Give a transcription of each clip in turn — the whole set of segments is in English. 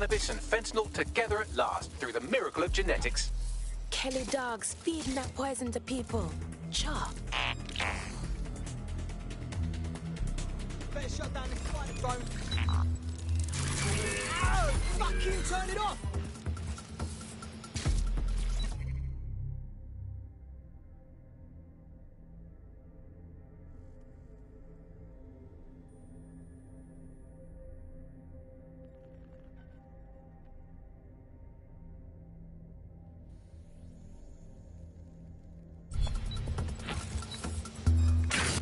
cannabis and fentanyl together at last through the miracle of genetics. Kelly dogs feeding that poison to people. Chop. Better shut down this fight zone. Oh, fucking turn it off!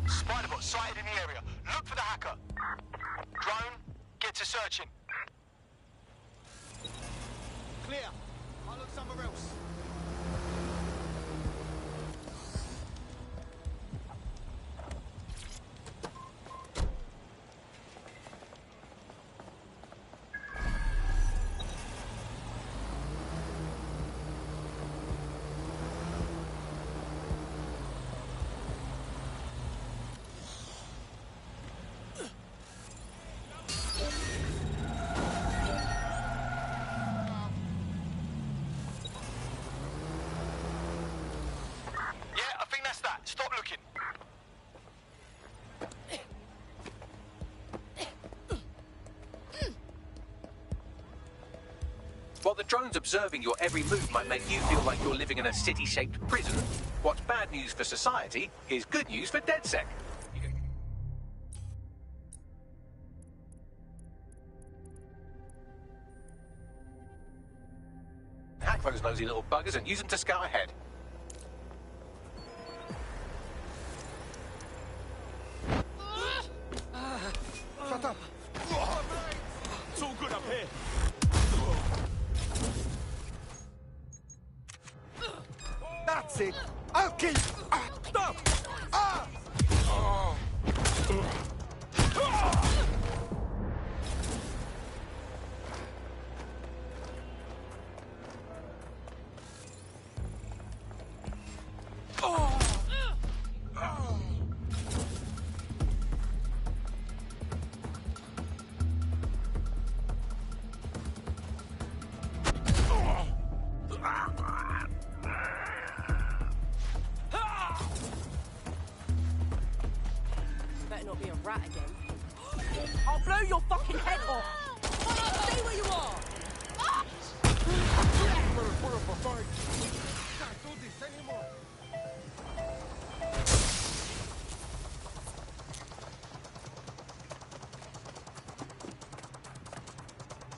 Spiderbot sighted in the area. Look for the hacker. Drone, get to searching. Clear. I'll look somewhere else. Stop looking. While the drones observing your every move might make you feel like you're living in a city-shaped prison, what's bad news for society is good news for DedSec. Hack those nosy little buggers and use them to scout ahead. Shut up! It's all good up here. That's it. Okay. Stop. Better not be a rat again. I'll blow your fucking head off! Stay where you are! Can't do this anymore.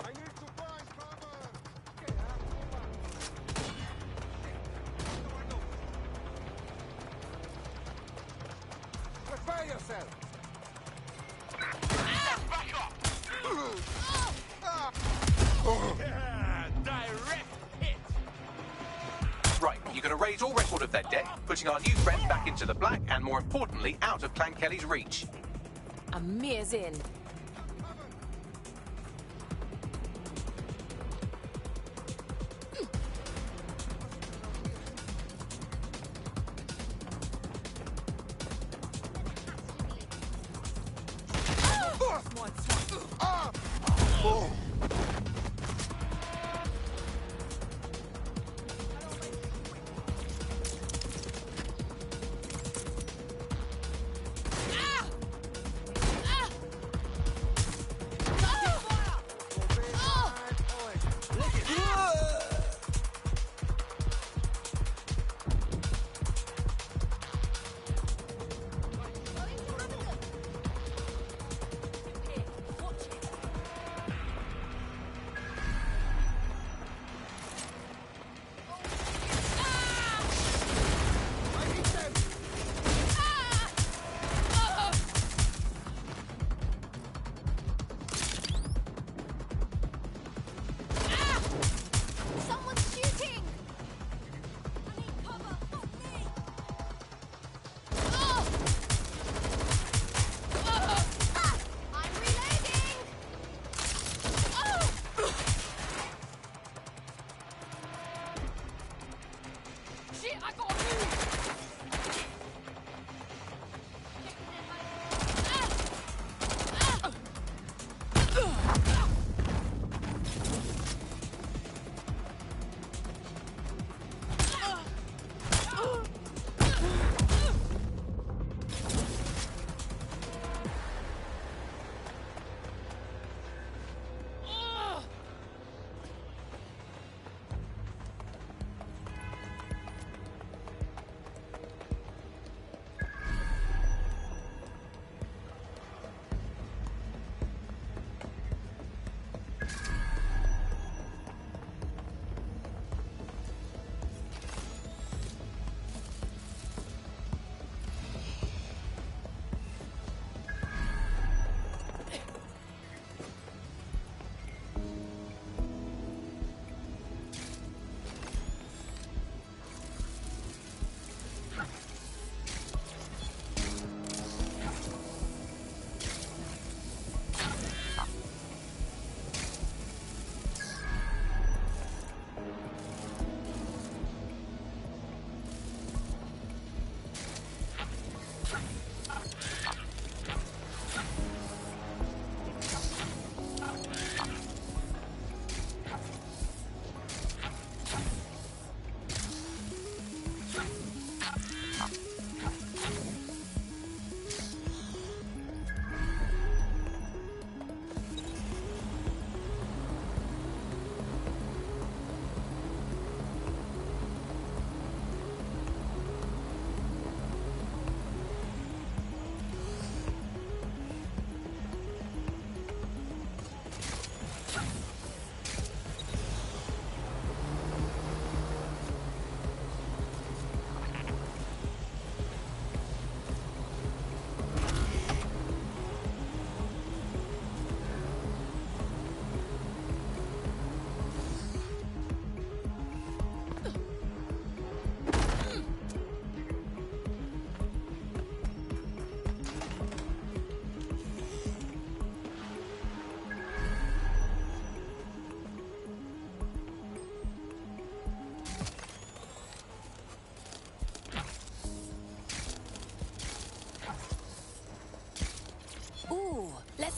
I need supplies, cover. Prepare yourself. Back up! Yeah, direct hit! Right, you can erase all record of their debt, putting our new friend back into the black and, more importantly, out of Clan Kelly's reach. Amir's in.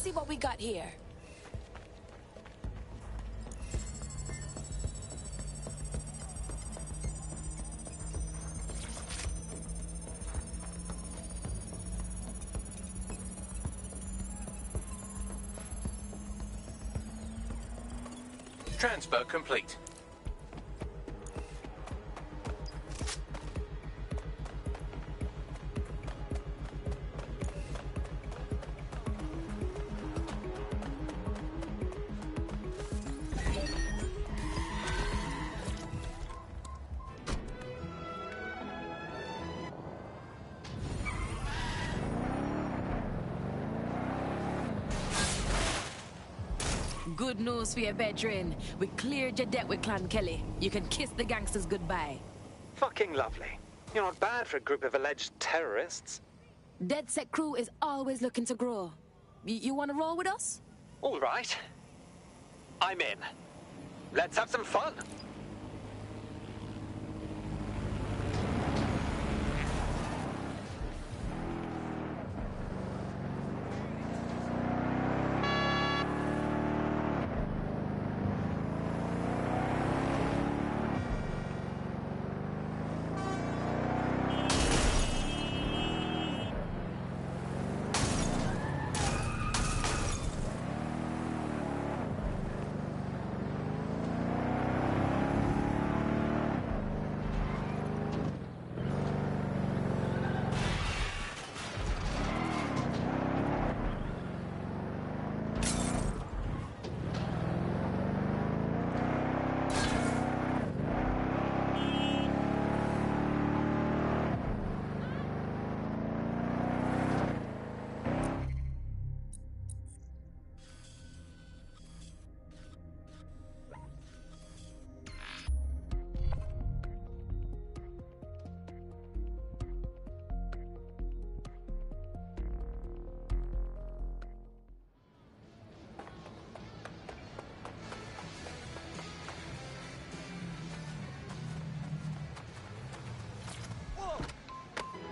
see what we got here. Transfer complete. Good news for your veteran. We cleared your debt with Clan Kelly. You can kiss the gangsters goodbye. Fucking lovely. You're not bad for a group of alleged terrorists. DedSec crew is always looking to grow. You want to roll with us? All right. I'm in. Let's have some fun.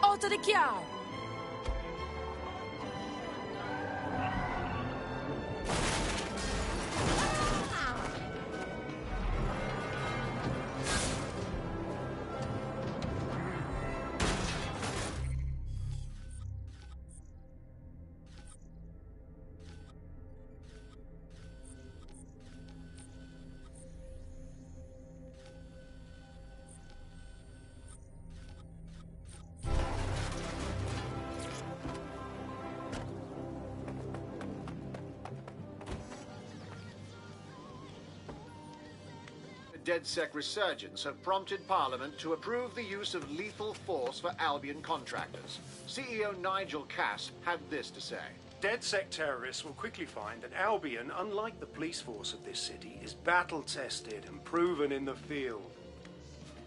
Out of the car! DedSec resurgence have prompted Parliament to approve the use of lethal force for Albion contractors. CEO Nigel Cass had this to say. DedSec terrorists will quickly find that Albion, unlike the police force of this city, is battle-tested and proven in the field.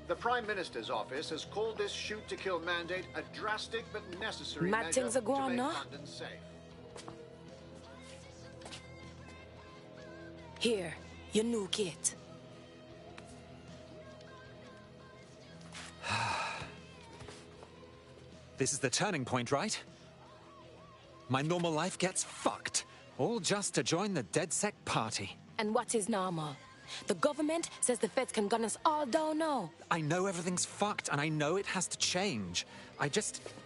The Prime Minister's office has called this shoot-to-kill mandate a drastic but necessary Mad measure things are going to on, make no? London safe. Here, your new kit. This is the turning point, right? My normal life gets fucked. All just to join the DedSec party. And what is normal? The government says the feds can gun us all down now. I know everything's fucked, and I know it has to change. I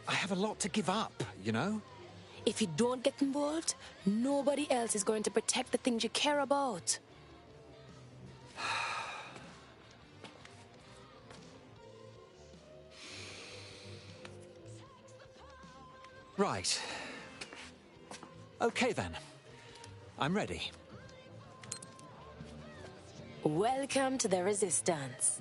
have a lot to give up, you know? If you don't get involved, nobody else is going to protect the things you care about. Right. Okay then. I'm ready. Welcome to the Resistance.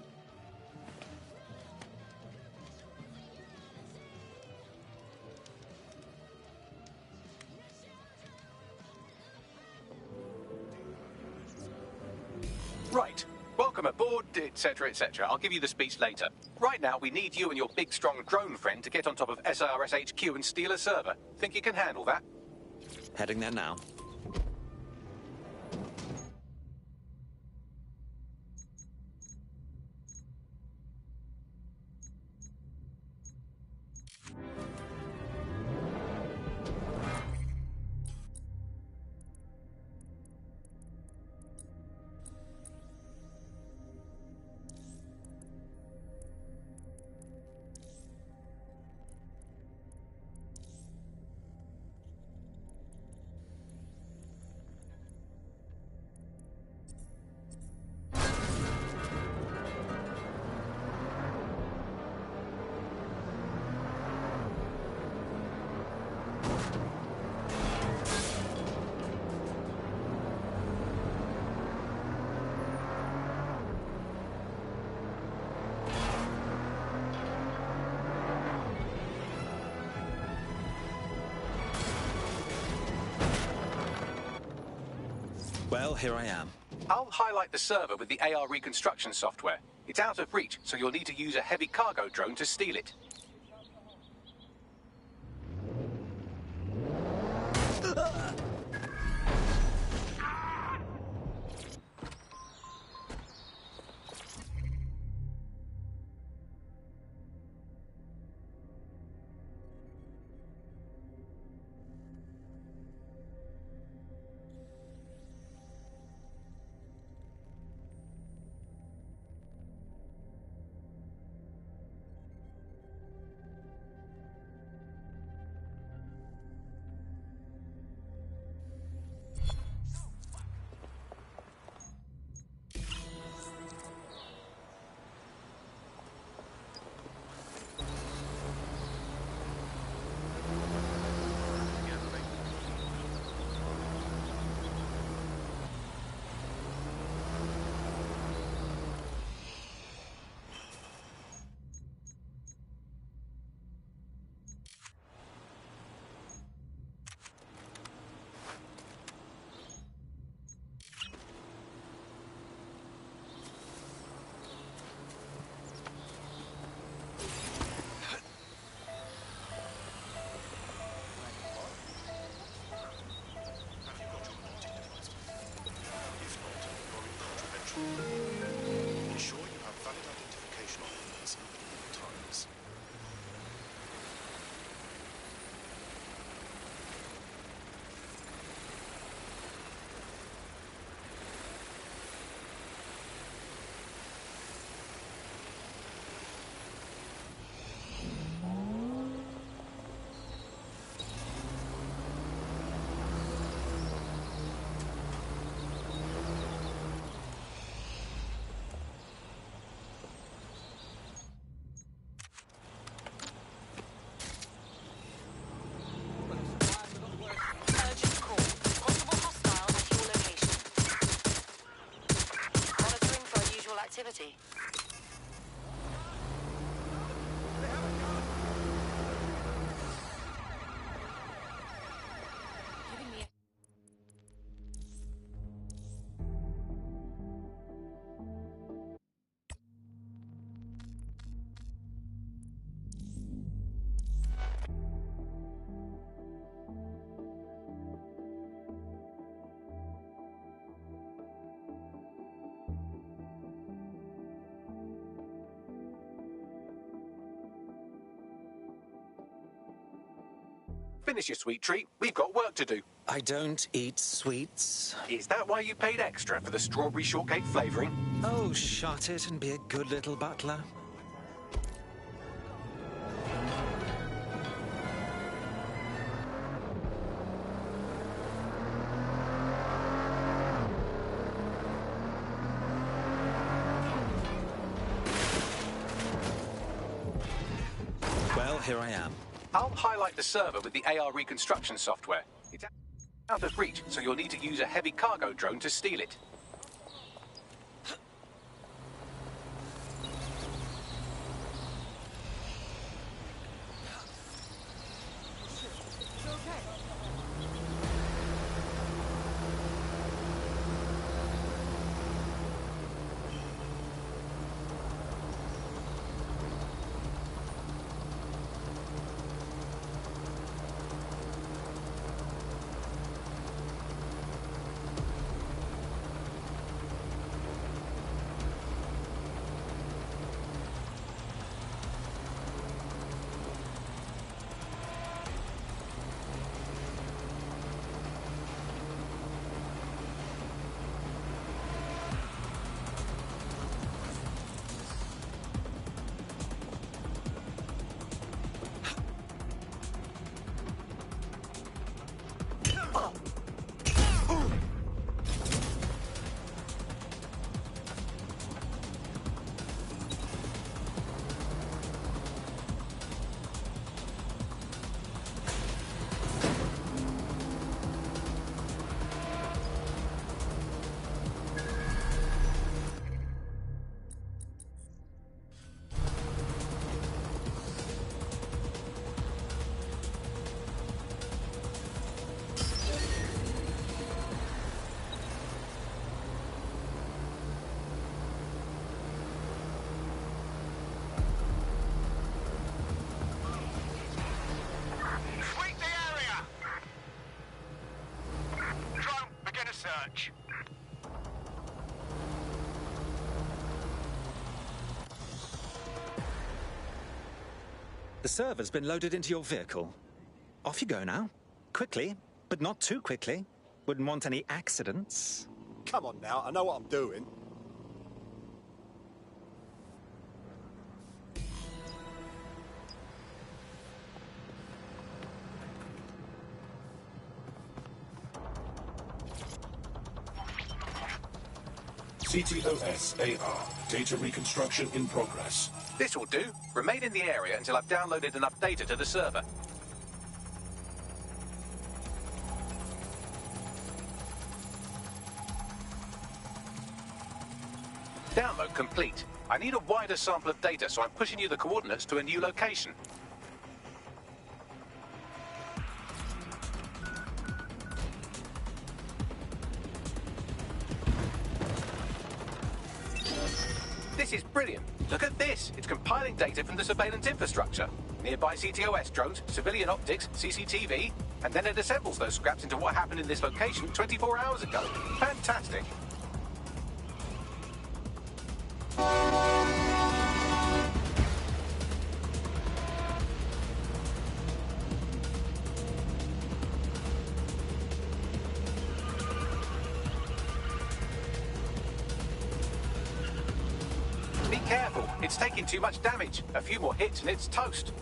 Right. Welcome aboard, etc., etc. I'll give you the speech later. Right now, we need you and your big, strong drone friend to get on top of SRS HQ and steal a server. Think you can handle that? Heading there now. Well, here I am. I'll highlight the server with the AR reconstruction software. It's out of reach, so you'll need to use a heavy cargo drone to steal it. Ensure you have valid identification documents at all times. Urgent call. Possible hostile at your location. Monitoring for unusual activity. Giving me Finish your sweet treat. We've got work to do. I don't eat sweets. Is that why you paid extra for the strawberry shortcake flavouring? Oh, shut it and be a good little butler. Well, here I am. I'll highlight the server with the AR reconstruction software. It's out of reach, so you'll need to use a heavy cargo drone to steal it. patch. The server's been loaded into your vehicle. Off you go now. Quickly, but not too quickly. Wouldn't want any accidents. Come on now, I know what I'm doing. CTOS AR. Data reconstruction in progress. This will do. Remain in the area until I've downloaded enough data to the server. Download complete. I need a wider sample of data, so I'm pushing you the coordinates to a new location. This is brilliant. Look at this. It's compiling data from the surveillance infrastructure. Nearby CTOS drones, civilian optics, CCTV, and then it assembles those scraps into what happened in this location 24 hours ago. Fantastic. Be careful. It's taking too much damage. A few more hits and it's toast.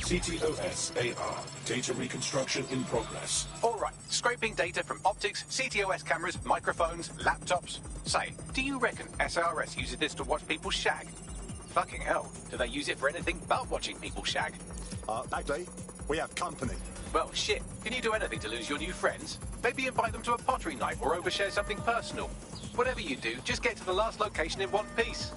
CTOS AR. Data reconstruction in progress. All right, scraping data from optics, CTOS cameras, microphones, laptops. Say, do you reckon SRS uses this to watch people shag? Fucking hell, do they use it for anything but watching people shag? Bagley, we have company. Well, shit, can you do anything to lose your new friends? Maybe invite them to a pottery night or overshare something personal. Whatever you do, just get to the last location in one piece.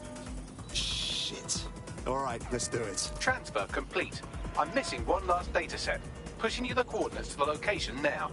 Shit. All right, let's do it. Transfer complete. I'm missing one last data set. Pushing you the coordinates to the location now.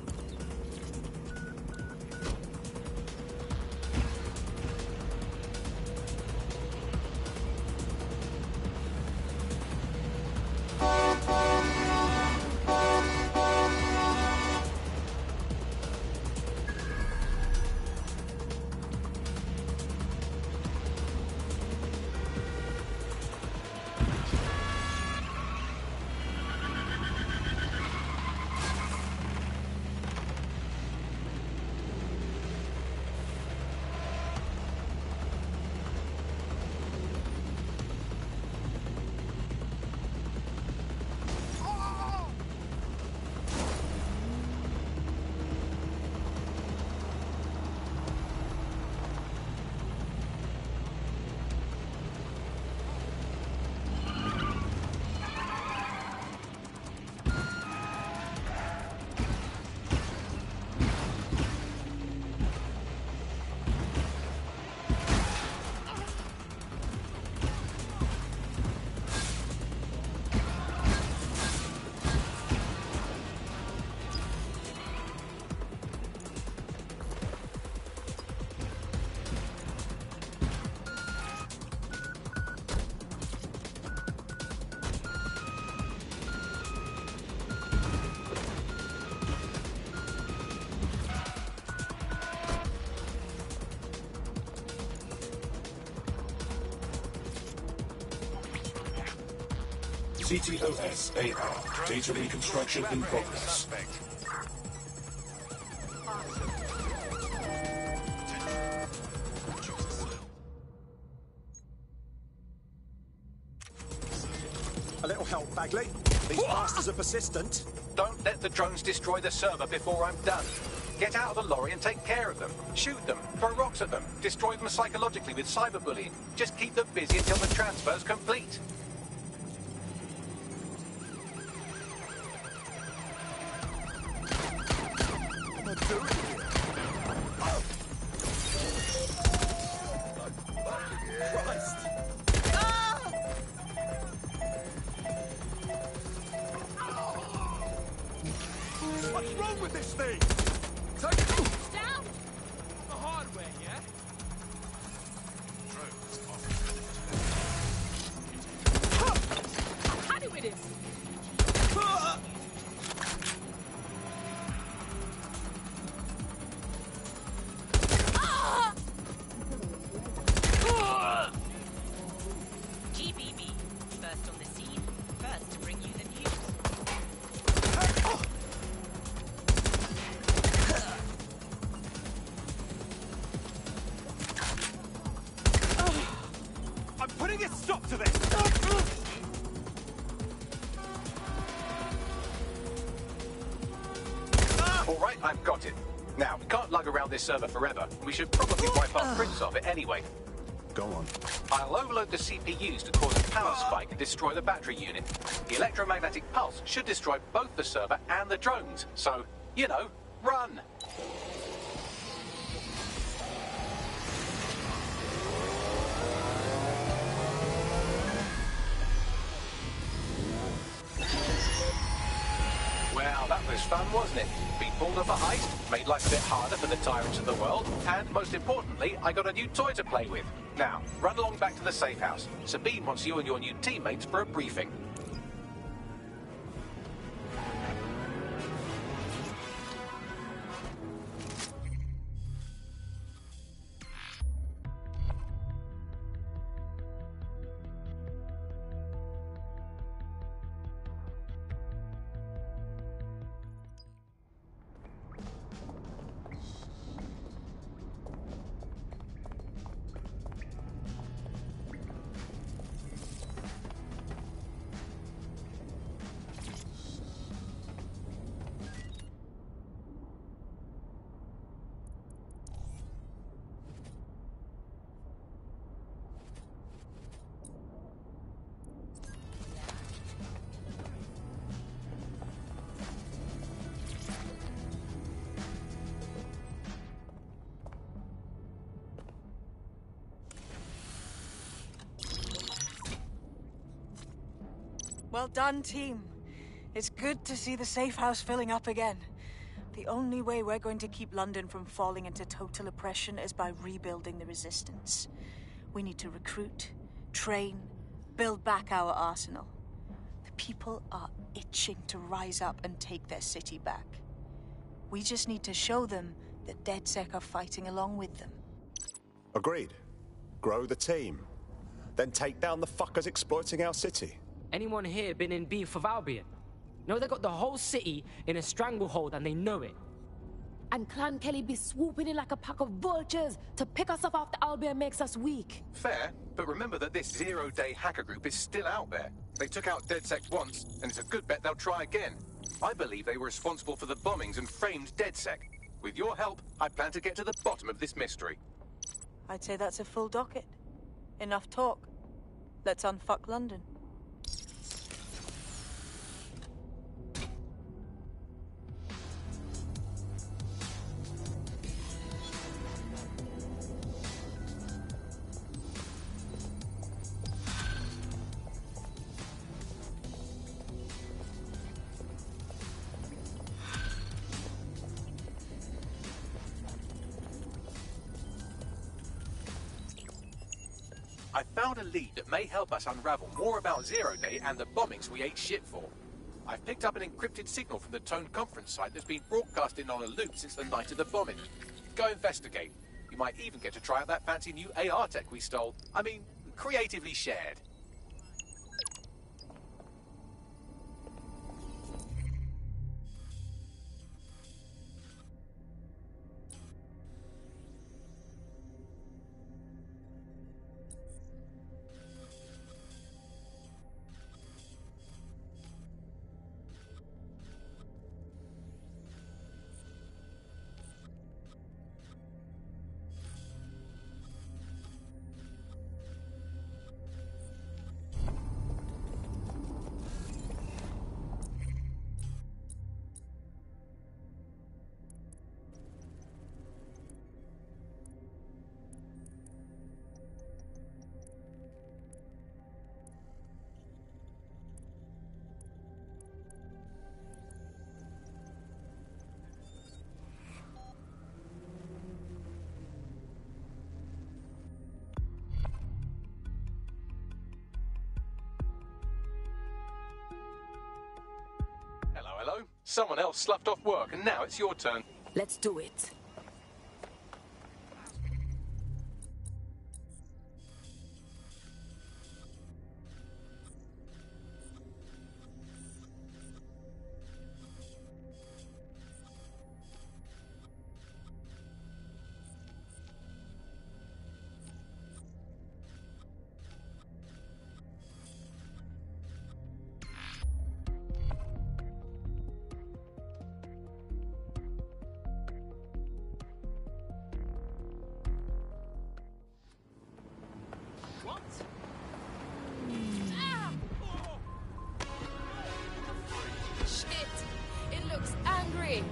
CTOS AR. Data reconstruction in progress. A little help, Bagley. These bastards are persistent. Don't let the drones destroy the server before I'm done. Get out of the lorry and take care of them. Shoot them, throw rocks at them, destroy them psychologically with cyberbullying. Just keep them busy until the transfer's complete. What am I doing here? Christ! What's wrong with this thing? Take it down! The hard way, yeah? How do we do this? GBB, first on the scene, first to bring you the news. I'm putting a stop to this! All right, I've got it. Now, we can't lug around this server forever. We should probably wipe our prints of it anyway. Go on. I'll overload the CPUs to cause a power spike and destroy the battery unit. The electromagnetic pulse should destroy both the server and the drones. So, you know, run! Well, that was fun, wasn't it? We pulled off a heist, made life a bit harder for the tyrants of the world, and most importantly, I got a new toy to play with. Now, run along back to the safe house. Sabine wants you and your new teammates for a briefing. Well done, team. It's good to see the safe house filling up again. The only way we're going to keep London from falling into total oppression is by rebuilding the resistance. We need to recruit, train, build back our arsenal. The people are itching to rise up and take their city back. We just need to show them that DedSec are fighting along with them. Agreed. Grow the team. Then take down the fuckers exploiting our city. Anyone here been in beef with Albion? No, they got the whole city in a stranglehold and they know it. And Clan Kelly be swooping in like a pack of vultures to pick us off after Albion makes us weak. Fair, but remember that this zero-day hacker group is still out there. They took out DedSec once, and it's a good bet they'll try again. I believe they were responsible for the bombings and framed DedSec. With your help, I plan to get to the bottom of this mystery. I'd say that's a full docket. Enough talk. Let's unfuck London. I found a lead that may help us unravel more about Zero Day and the bombings we ate shit for. I've picked up an encrypted signal from the Tone conference site that's been broadcasting on a loop since the night of the bombing. Go investigate. You might even get to try out that fancy new AR tech we stole. I mean, creatively shared. Someone else sloughed off work, and now it's your turn. Let's do it. Shit! It looks angry!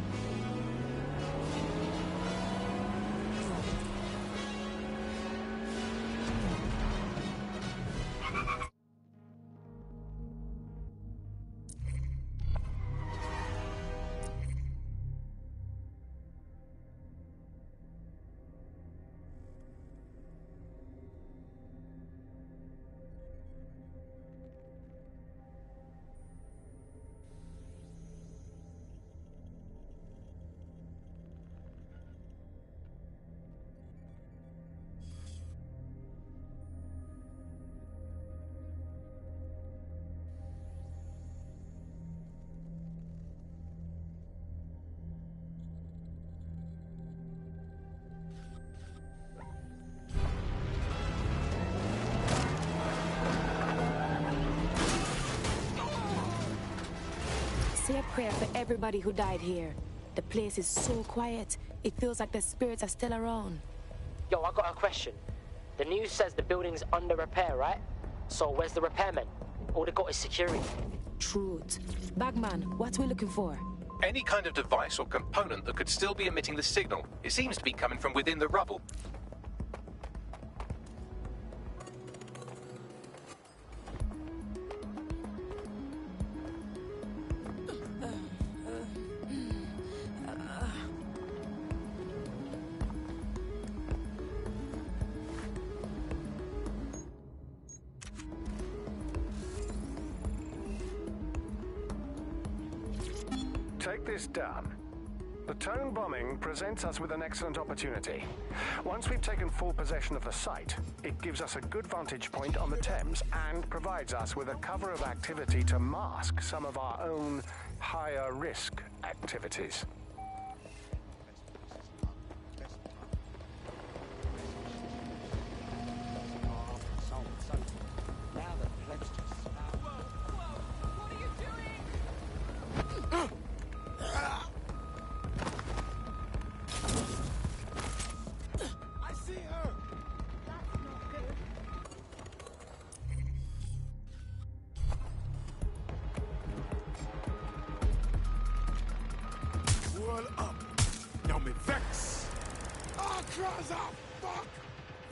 Say a prayer for everybody who died here. The place is so quiet, it feels like the spirits are still around. Yo, I got a question. The news says the building's under repair, right? So where's the repairmen? All they got is security. Truth. Bagman, what we looking for? Any kind of device or component that could still be emitting the signal. It seems to be coming from within the rubble. Take this down. The Tone bombing presents us with an excellent opportunity. Once we've taken full possession of the site, it gives us a good vantage point on the Thames and provides us with a cover of activity to mask some of our own higher risk activities.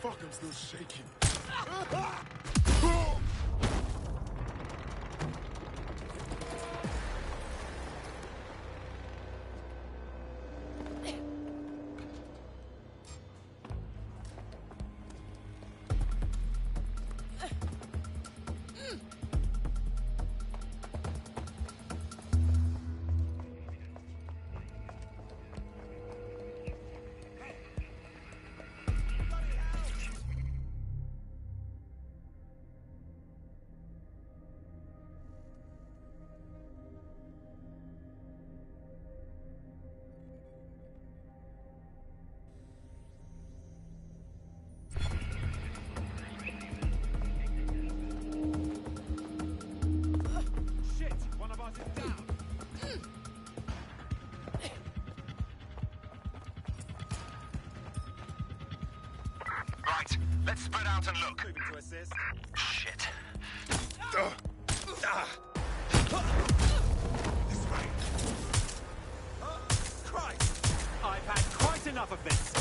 Fuck, I'm still shaking. Right, let's spread out and look. Moving to assist. Shit. This way. Christ! I've had quite enough of this.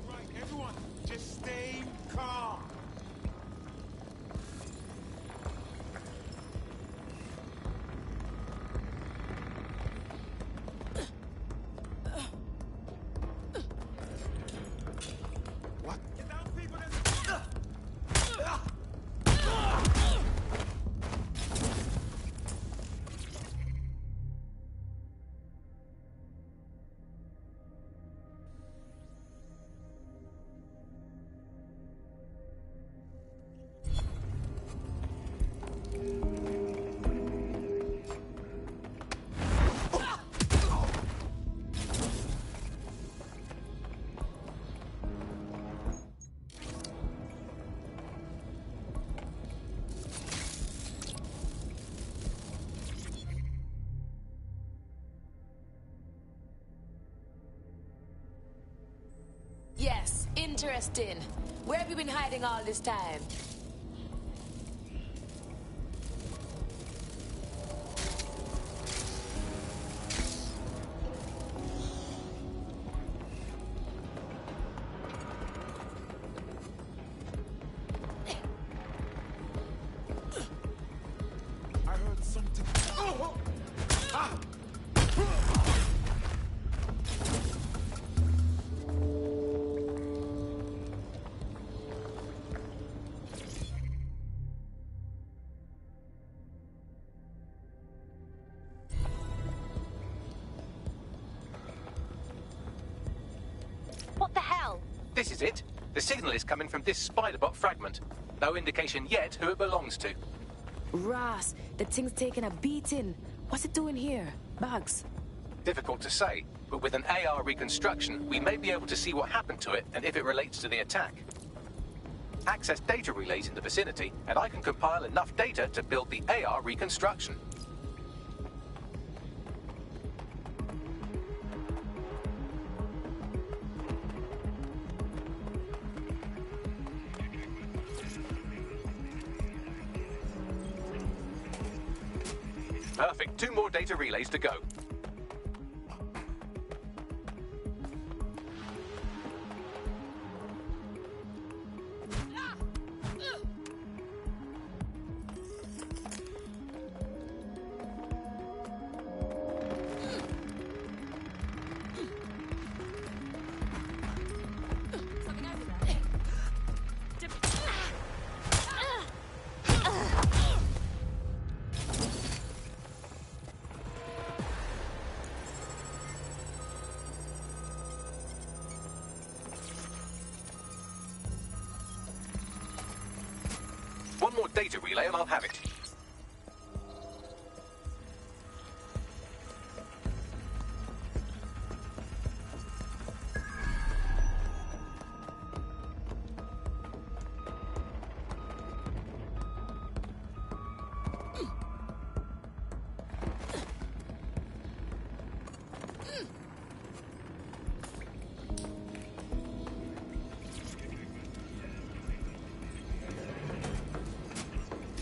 Right, everyone, just stay calm. Interesting. Where have you been hiding all this time? I heard something. Oh! Ah! What the hell? This is it. The signal is coming from this spider-bot fragment. No indication yet who it belongs to. Ross, the thing's taking a beating. What's it doing here? Bugs. Difficult to say, but with an AR reconstruction, we may be able to see what happened to it and if it relates to the attack. Access data relays in the vicinity, and I can compile enough data to build the AR reconstruction. Perfect. 2 more data relays to go. One more data relay and I'll have it.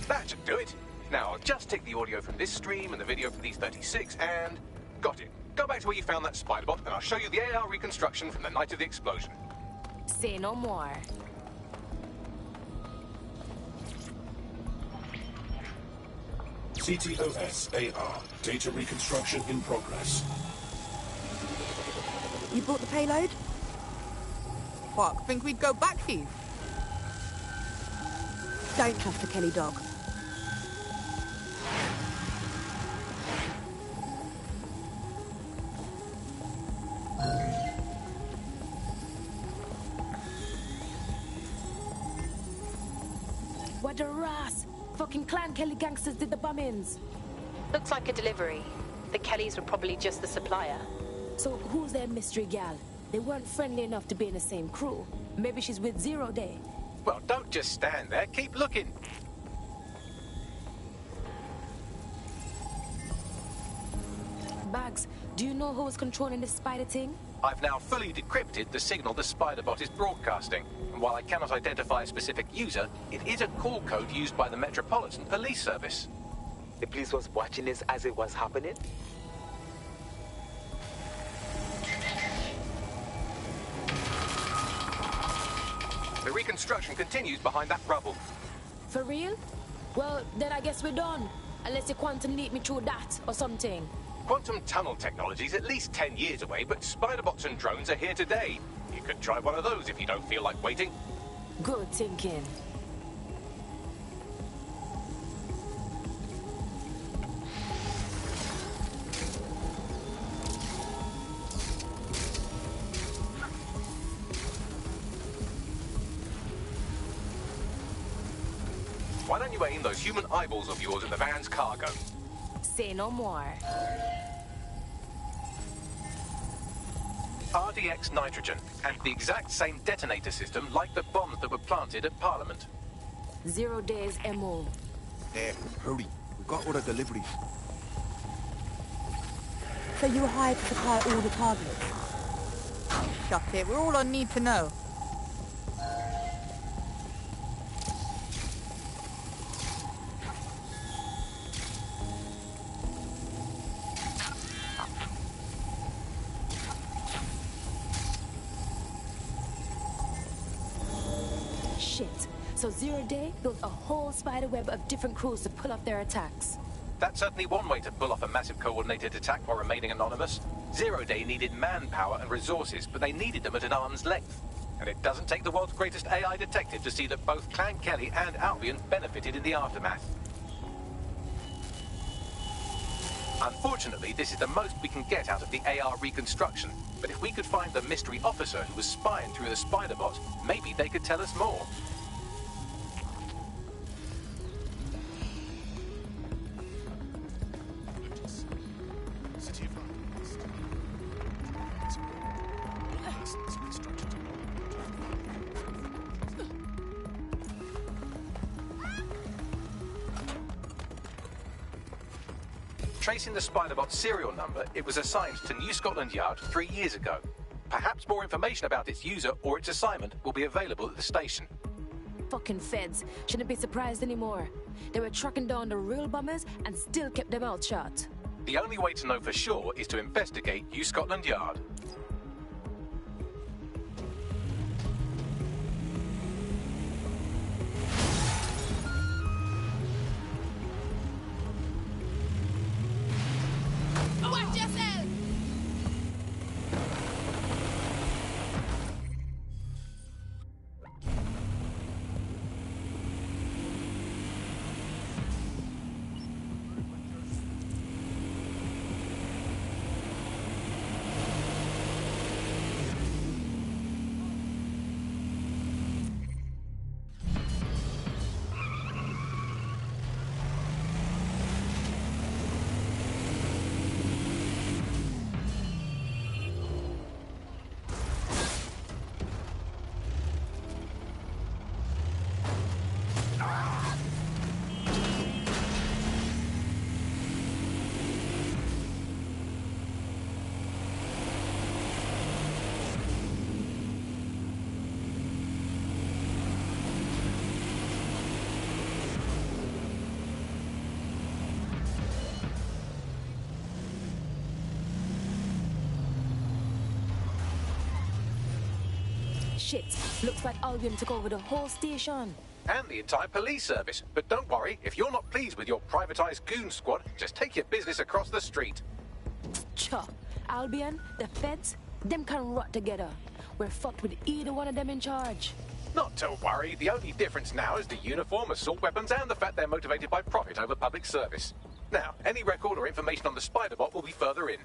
That should do it. Now, I'll just take the audio from this stream and the video from these 36 and... got it. Go back to where you found that spider-bot and I'll show you the AR reconstruction from the night of the explosion. Say no more. CTOS AR. Data reconstruction in progress. You brought the payload? Fuck, think we'd go back for you? Don't trust the Kelly dog. What the Ross? Fucking Clan Kelly gangsters did the bombings. Looks like a delivery. The Kellys were probably just the supplier. So who's their mystery gal? They weren't friendly enough to be in the same crew. Maybe she's with Zero Day. Well, don't just stand there. Keep looking. Bags, do you know who was controlling this spider thing? I've now fully decrypted the signal the spider-bot is broadcasting. And while I cannot identify a specific user, it is a call code used by the Metropolitan Police Service. The police was watching this as it was happening? The reconstruction continues behind that rubble. For real? Well, then I guess we're done. Unless you quantum leap me through that or something. Quantum tunnel technology is at least 10 years away, but spider-bots and drones are here today. You could try one of those if you don't feel like waiting. Good thinking. Why don't you aim those human eyeballs of yours at the van's cargo? Say no more. RDX nitrogen, and the exact same detonator system like the bombs that were planted at Parliament. 0 days MO. Hurry. We've got all the deliveries. So you were hired to supply all the targets? Shut it, we're all on need to know. Shit. So Zero Day built a whole spider web of different crews to pull off their attacks. That's certainly one way to pull off a massive coordinated attack while remaining anonymous. Zero Day needed manpower and resources, but they needed them at an arm's length. And it doesn't take the world's greatest AI detective to see that both Clan Kelly and Albion benefited in the aftermath. Unfortunately, this is the most we can get out of the AR reconstruction. But if we could find the mystery officer who was spying through the spider bot, maybe they could tell us more. Tracing the Spiderbot's serial number, it was assigned to New Scotland Yard 3 years ago. Perhaps more information about its user or its assignment will be available at the station. Fucking feds. Shouldn't be surprised anymore. They were tracking down the real bombers and still kept them out shut. The only way to know for sure is to investigate New Scotland Yard. Watch yourself! Shit. Looks like Albion took over the whole station. And the entire police service. But don't worry, if you're not pleased with your privatized goon squad, just take your business across the street. Cha. Albion, the feds, them can rot together. We're fucked with either one of them in charge. Not to worry, the only difference now is the uniform, assault weapons, and the fact they're motivated by profit over public service. Now, any record or information on the Spiderbot will be further in.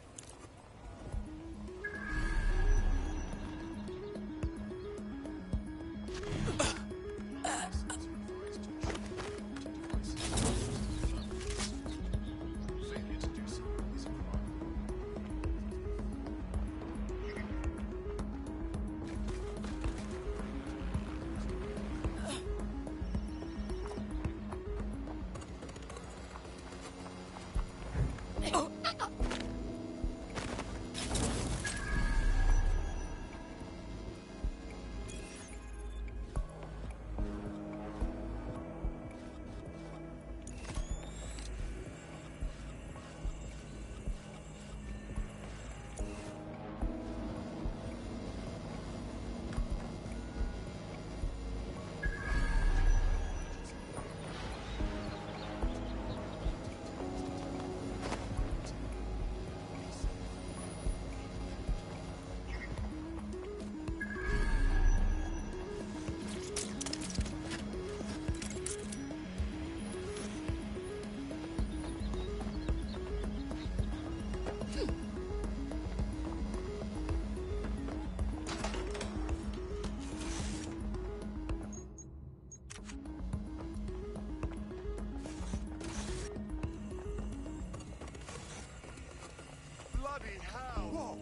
Bloody hell!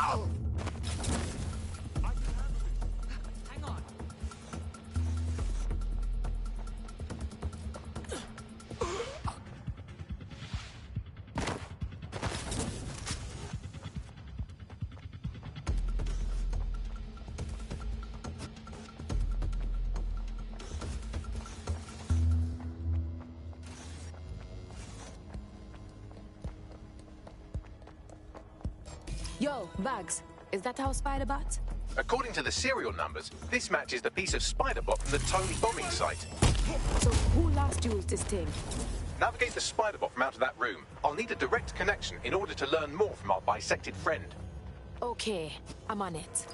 Whoa. Hang on. Yo, Bags, is that our Spiderbot? According to the serial numbers, this matches the piece of spider bot from the Tone bombing site. So who last used this thing? Navigate the spider bot from out of that room. I'll need a direct connection in order to learn more from our bisected friend. Okay, I'm on it.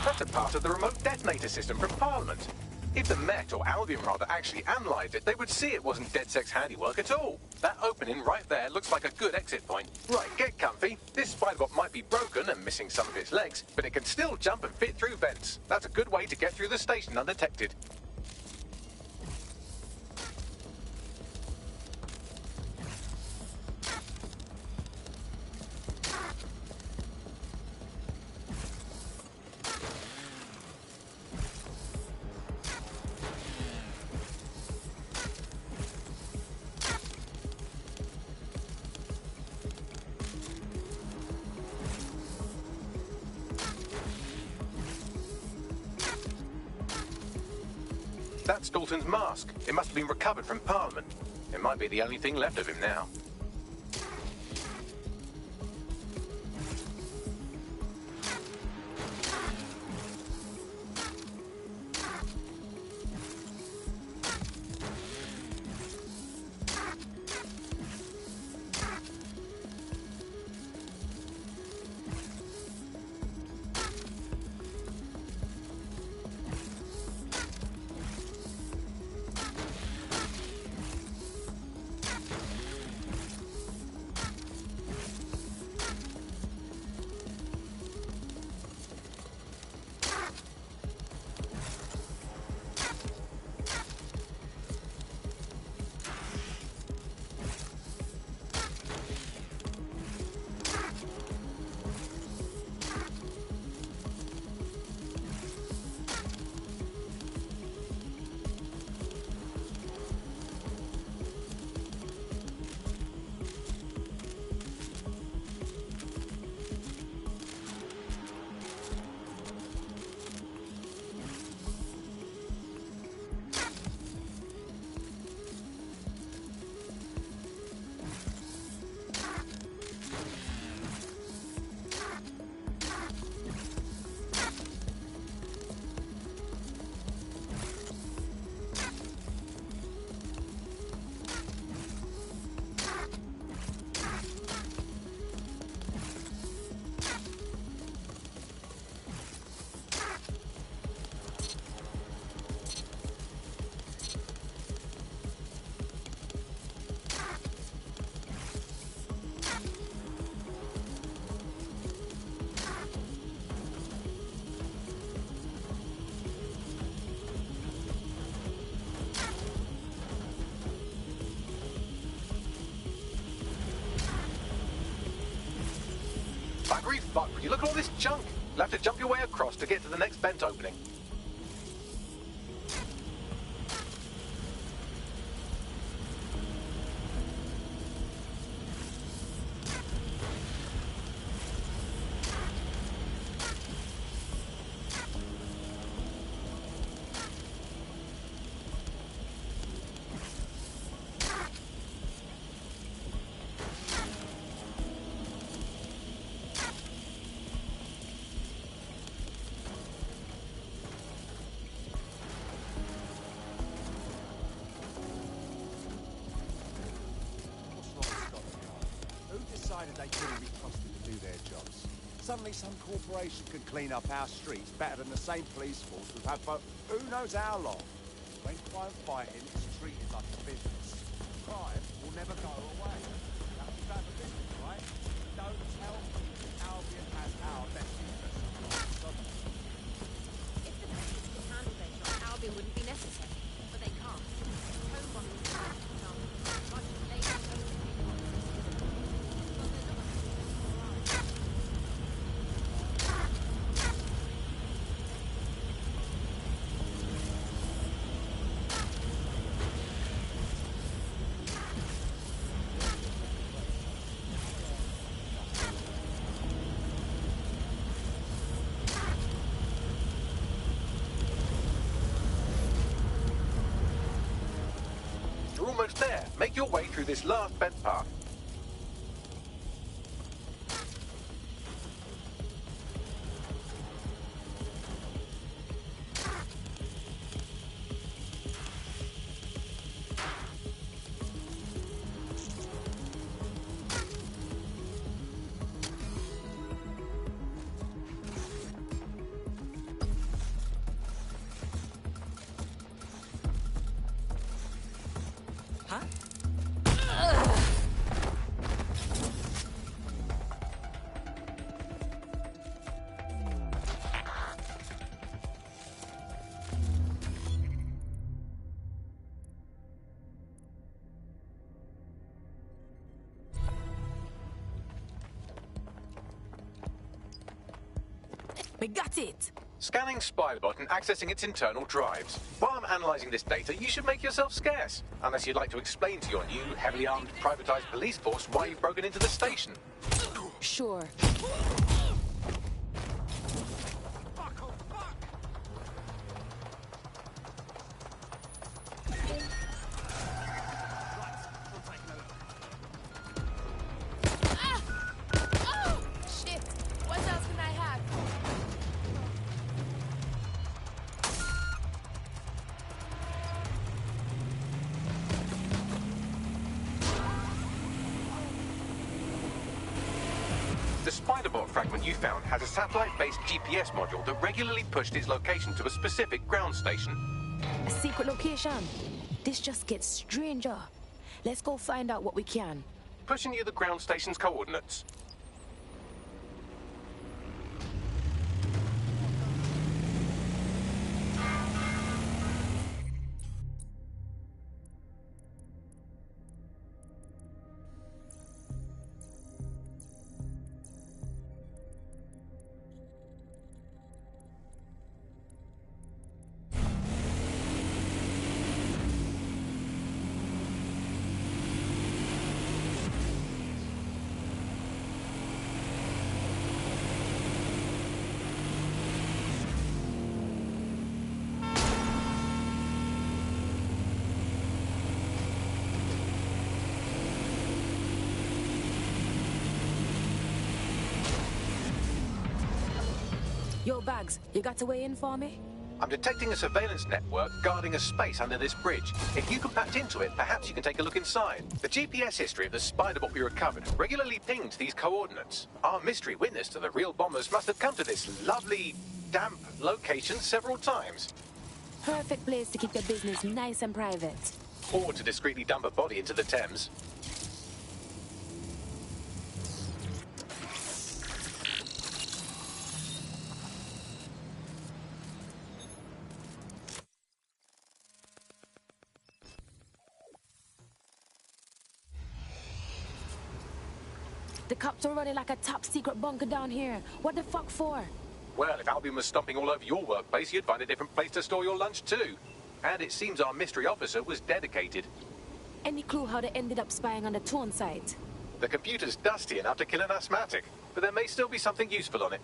That's a part of the remote detonator system from Parliament. If the Met, or Albion rather, actually analysed it, they would see it wasn't DedSec's handiwork at all. That opening right there looks like a good exit point. Right, get comfy. This spiderbot might be broken and missing some of its legs, but it can still jump and fit through vents. That's a good way to get through the station undetected. That's Dalton's mask. It must have been recovered from Parliament. It might be the only thing left of him now. Buggery fuck, would you look at all this junk? You'll have to jump your way across to get to the next vent opening. They couldn't be trusted to do their jobs. Suddenly some corporation could clean up our streets better than the same police force we've had for who knows how long. When crime fighting is treated like a business, crime will never go away. That's about the business, right? Don't tell me Albion has our best interests. If the police could handle their job, Albion wouldn't be necessary. But they can't. Home bombing is bad, for example. Much of the latest almost there. Make your way through this last bent path. We got it! Scanning Spiderbot and accessing its internal drives. While I'm analysing this data, you should make yourself scarce. Unless you'd like to explain to your new, heavily armed, privatised police force why you've broken into the station. Sure. The Spiderbot fragment you found has a satellite-based GPS module that regularly pushed its location to a specific ground station. A secret location? This just gets stranger. Let's go find out what we can. Pushing you the ground station's coordinates. Yo, Bags, you got a way in for me? I'm detecting a surveillance network guarding a space under this bridge. If you can patch into it, perhaps you can take a look inside. The GPS history of the Spiderbot we recovered regularly pinged these coordinates. Our mystery witness to the real bombers must have come to this lovely, damp location several times. Perfect place to keep your business nice and private. Or to discreetly dump a body into the Thames. The cops are running like a top-secret bunker down here. What the fuck for? Well, if Albion was stomping all over your workplace, you'd find a different place to store your lunch too. And it seems our mystery officer was dedicated. Any clue how they ended up spying on the Tone site? The computer's dusty enough to kill an asthmatic, but there may still be something useful on it.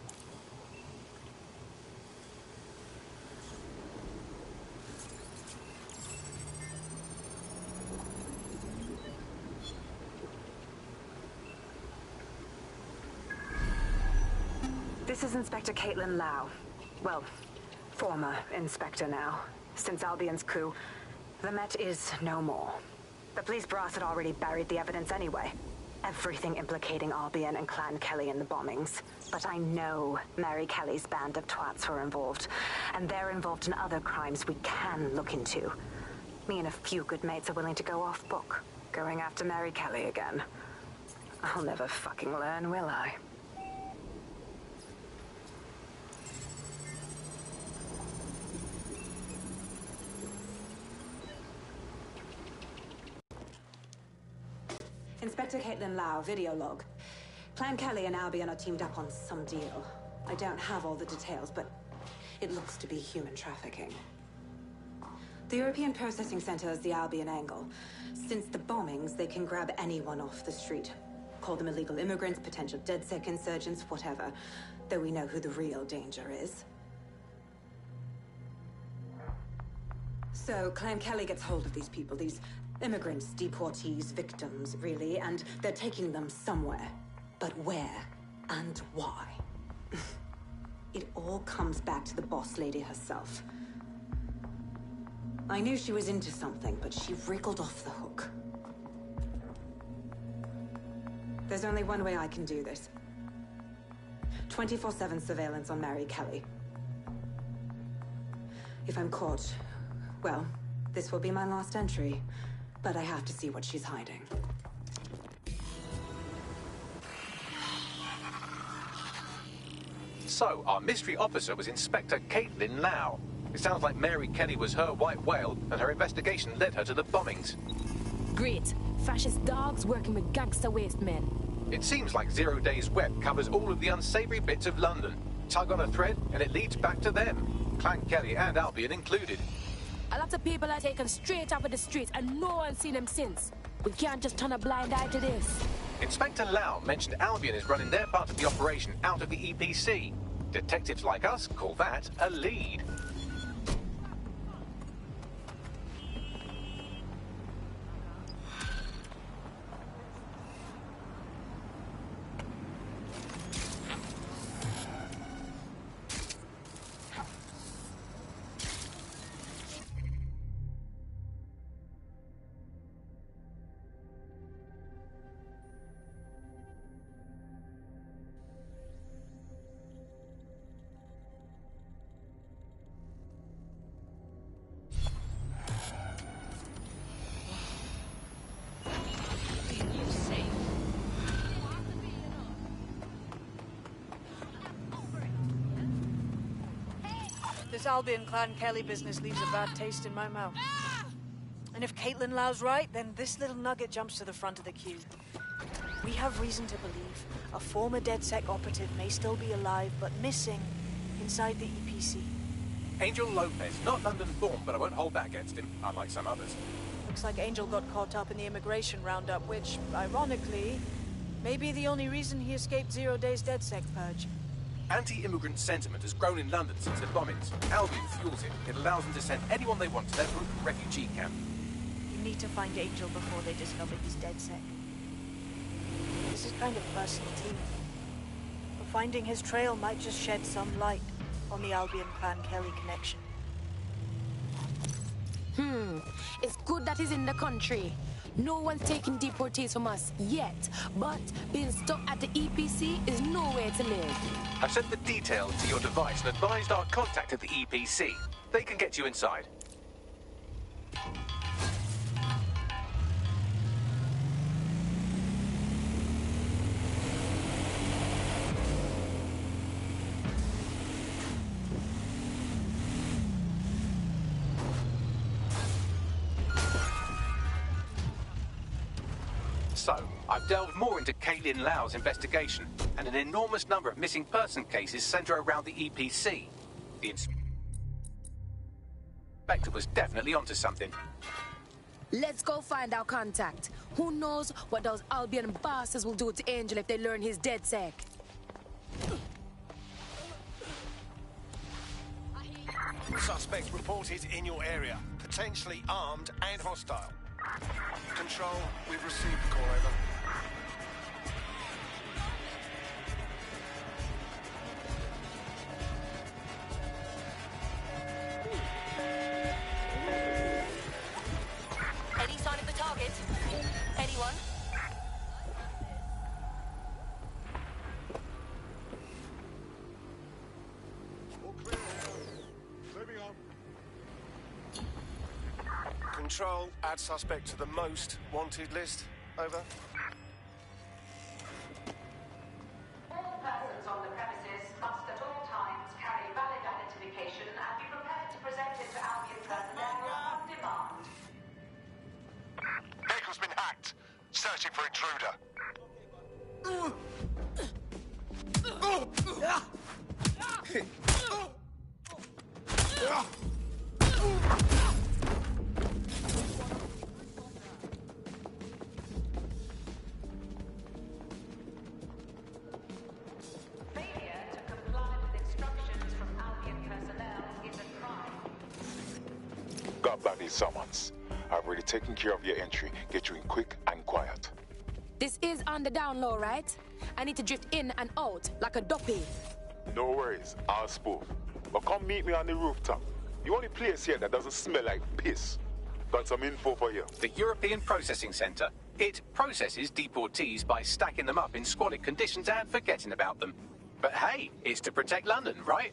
This is Inspector Caitlin Lau. Well, former inspector now. Since Albion's coup, the Met is no more. The police brass had already buried the evidence anyway. Everything implicating Albion and Clan Kelly in the bombings. But I know Mary Kelly's band of twats were involved, and they're involved in other crimes we can look into. Me and a few good mates are willing to go off book, going after Mary Kelly again. I'll never fucking learn, will I? Inspector Caitlin Lau, video log. Clan Kelly and Albion are teamed up on some deal. I don't have all the details, but it looks to be human trafficking. The European Processing Center is the Albion angle. Since the bombings, they can grab anyone off the street. Call them illegal immigrants, potential DedSec insurgents, whatever. Though we know who the real danger is. So So, Clan Kelly gets hold of these people, these immigrants, deportees, victims, really, and they're taking them somewhere. But where and why? It all comes back to the boss lady herself. I knew she was into something, but she wriggled off the hook. There's only one way I can do this. 24/7 surveillance on Mary Kelly. If I'm caught, well, this will be my last entry. But I have to see what she's hiding. So, our mystery officer was Inspector Caitlin Lau. It sounds like Mary Kelly was her white whale, and her investigation led her to the bombings. Great. Fascist dogs working with gangster waste men. It seems like 0 Days Web covers all of the unsavory bits of London. Tug on a thread, and it leads back to them. Clan Kelly and Albion included. A lot of people are taken straight off of the streets and no one's seen them since. We can't just turn a blind eye to this. Inspector Lau mentioned Albion is running their part of the operation out of the EPC. Detectives like us call that a lead. This Albion Clan Kelly business leaves a bad taste in my mouth. And if Caitlin Lau's right, then this little nugget jumps to the front of the queue. We have reason to believe a former DedSec operative may still be alive, but missing inside the EPC. Angel Lopez, not London-born, but I won't hold that against him, unlike some others. Looks like Angel got caught up in the immigration roundup, which, ironically, may be the only reason he escaped 0 Days DedSec purge. Anti-immigrant sentiment has grown in London since the bombings. Albion fuels it. It allows them to send anyone they want to their brutal refugee camp. You need to find Angel before they discover he's DedSec. This is kind of personal too. But finding his trail might just shed some light on the Albion Clan Kelly connection. It's good that he's in the country. No one's taking deportees from us yet, but being stuck at the EPC is no way to live. I've sent the details to your device and advised our contact at the EPC. They can get you inside. So, I've delved more into Caitlin Lau's investigation, and an enormous number of missing person cases centre around the EPC. The inspector was definitely onto something. Let's go find our contact. Who knows what those Albion bastards will do to Angel if they learn he's DedSec. Suspect reported in your area, potentially armed and hostile. Control, we've received the call, over. Any sign of the target? Anyone? Control, add suspect to the most wanted list. Over. All persons on the premises must at all times carry valid identification and be prepared to present it to Albion personnel on demand. Vehicle's been hacked. Searching for intruder. Failure to comply with instructions from Albion personnel is a crime. Got back. about these summons. I've already taken care of your entry. Get you in quick and quiet. This is on the down low, right? I need to drift in and out like a duppy. No worries, I'll spoof. But come meet me on the rooftop. The only place here that doesn't smell like piss. Got some info for you. The European Processing Centre. It processes deportees by stacking them up in squalid conditions and forgetting about them. But hey, it's to protect London, right?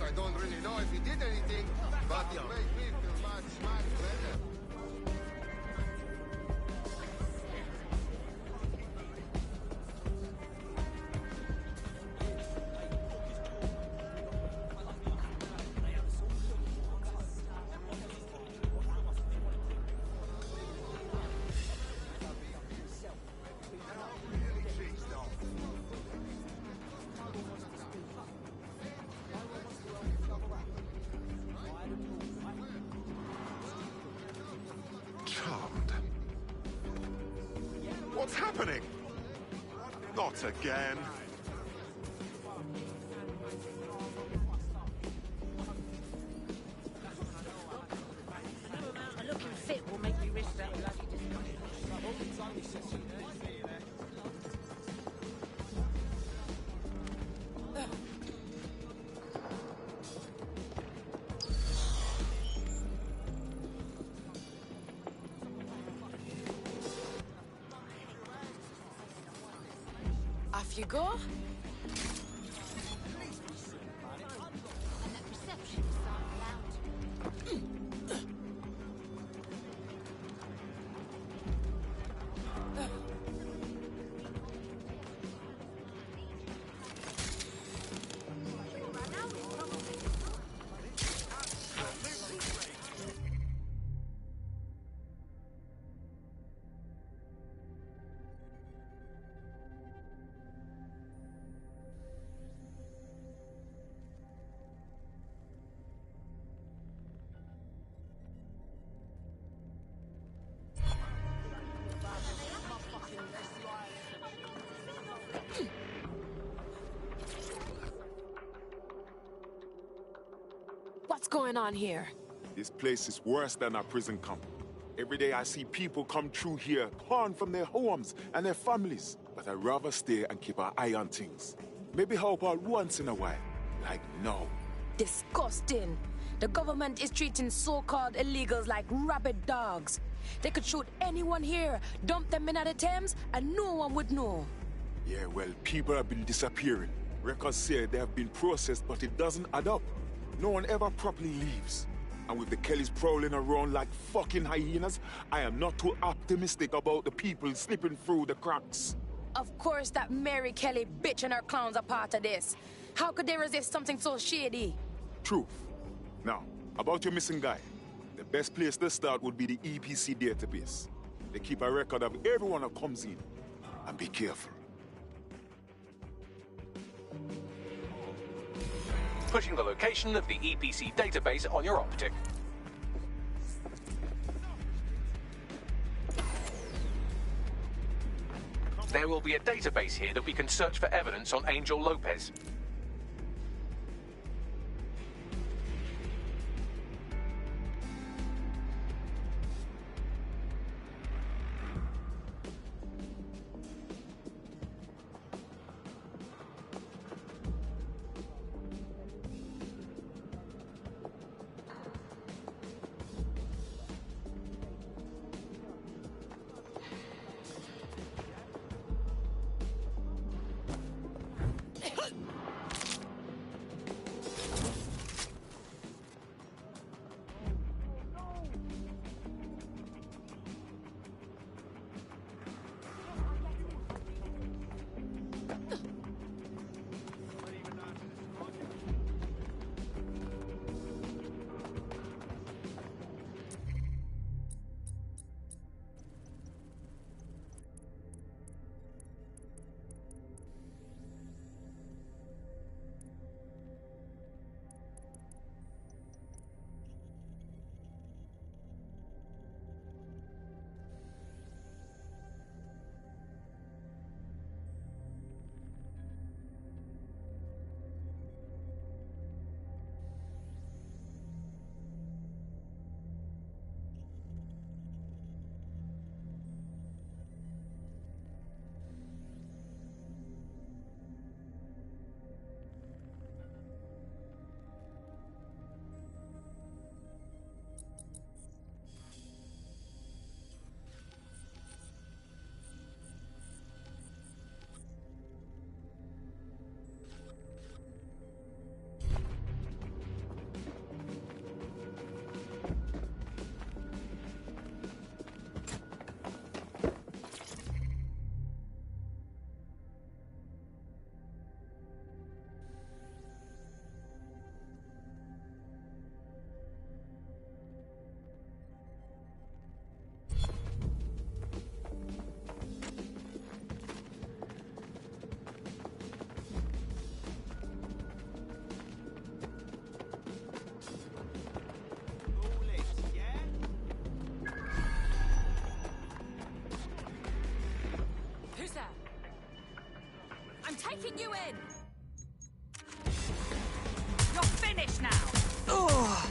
I don't really know if he did anything, but it made me feel much better. What's happening? Not again. Looking fit will make you risk that bloody Off you go. What's going on here? This place is worse than a prison camp. Every day I see people come through here, torn from their homes and their families. But I'd rather stay and keep an eye on things. Maybe help out once in a while. Like now. Disgusting. The government is treating so-called illegals like rabid dogs. They could shoot anyone here, dump them in the Thames, and no one would know. Yeah, well, people have been disappearing. Records say they have been processed, but it doesn't add up. No one ever properly leaves. And with the Kellys prowling around like fucking hyenas, I am not too optimistic about the people slipping through the cracks. Of course that Mary Kelly bitch and her clowns are part of this. How could they resist something so shady? Truth. Now, about your missing guy. The best place to start would be the EPC database. They keep a record of everyone that comes in. And be careful. Pushing the location of the EPC database on your optic. There will be a database here that we can search for evidence on Angel Lopez. you in! You're finished now! Oh.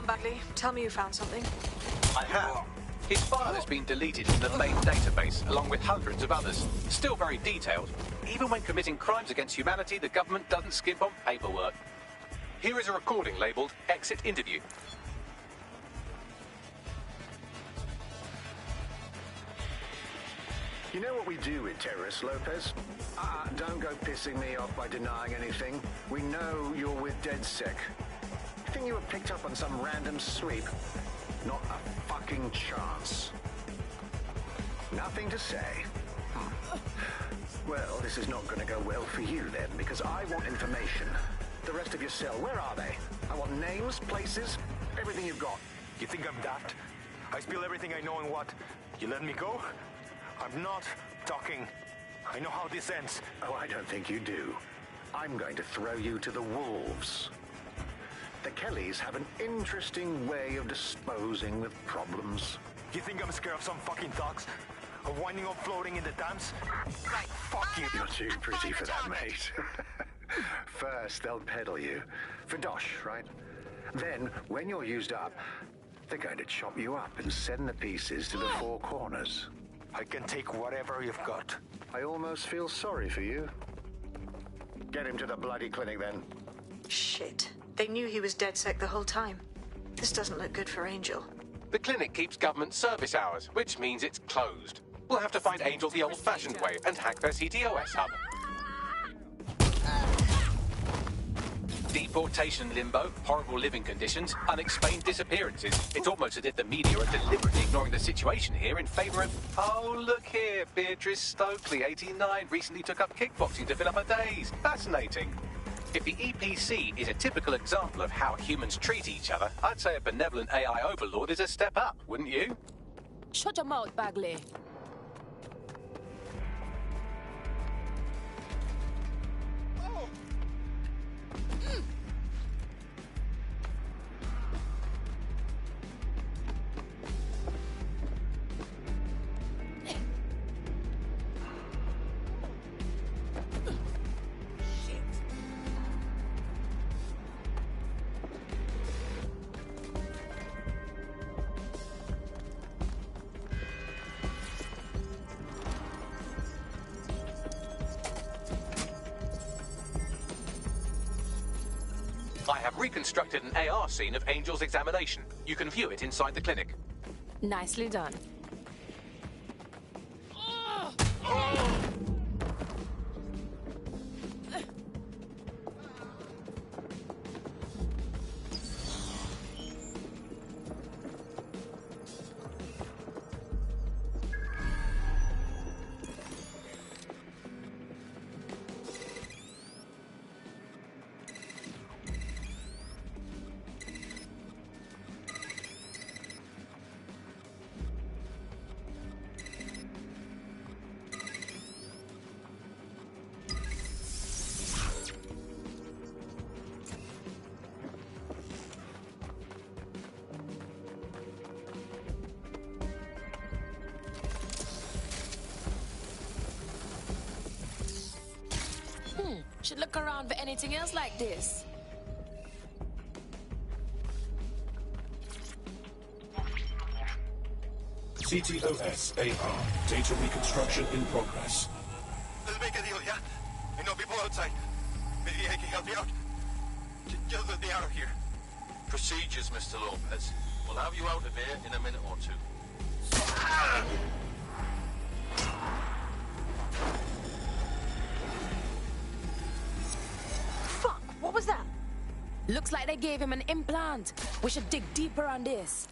Bagley, tell me you found something. I have. His file has been deleted from the main database, along with hundreds of others. Still very detailed. Even when committing crimes against humanity, the government doesn't skimp on paperwork. Here is a recording labelled Exit Interview. You know what we do with terrorists, Lopez? Don't go pissing me off by denying anything. We know you're with DedSec. You think you were picked up on some random sweep? Not a fucking chance. Nothing to say. Well, this is not going to go well for you then, because I want information. The rest of your cell, where are they? I want names, places, everything you've got. You think I'm daft? I spill everything I know and what? You let me go? I'm not talking. I know how this ends. Oh, I don't think you do. I'm going to throw you to the wolves. The Kellys have an interesting way of disposing with problems. You think I'm scared of some fucking thugs? Of winding up floating in the dams? Right, fuck you. You're too pretty for that, mate. First, they'll peddle you. For dosh, right? Then, when you're used up, they're going to chop you up and send the pieces to the four corners. I can take whatever you've got. I almost feel sorry for you. Get him to the bloody clinic, then. Shit. They knew he was DedSec the whole time. This doesn't look good for Angel. The clinic keeps government service hours, which means it's closed. We'll have to find Angel the old-fashioned way and hack their CTOS hub. Deportation limbo, horrible living conditions, unexplained disappearances. It's almost as if the media are deliberately ignoring the situation here in favour of... Oh, look here, Beatrice Stokely, 89, recently took up kickboxing to fill up her days. Fascinating. If the EPC is a typical example of how humans treat each other, I'd say a benevolent AI overlord is a step up, wouldn't you? Shut your mouth, Bagley. I have reconstructed an AR scene of Angel's examination. You can view it inside the clinic. Nicely done. Should look around for anything else like this. CTOS AR. Data reconstruction in progress. Let's make a deal, yeah? I know people outside. Maybe I can help you out. Just let me out of here. Procedures, Mr. Lopez. We'll have you out of here in a minute or two. Fuck, what was that? Looks like they gave him an implant. We should dig deeper on this.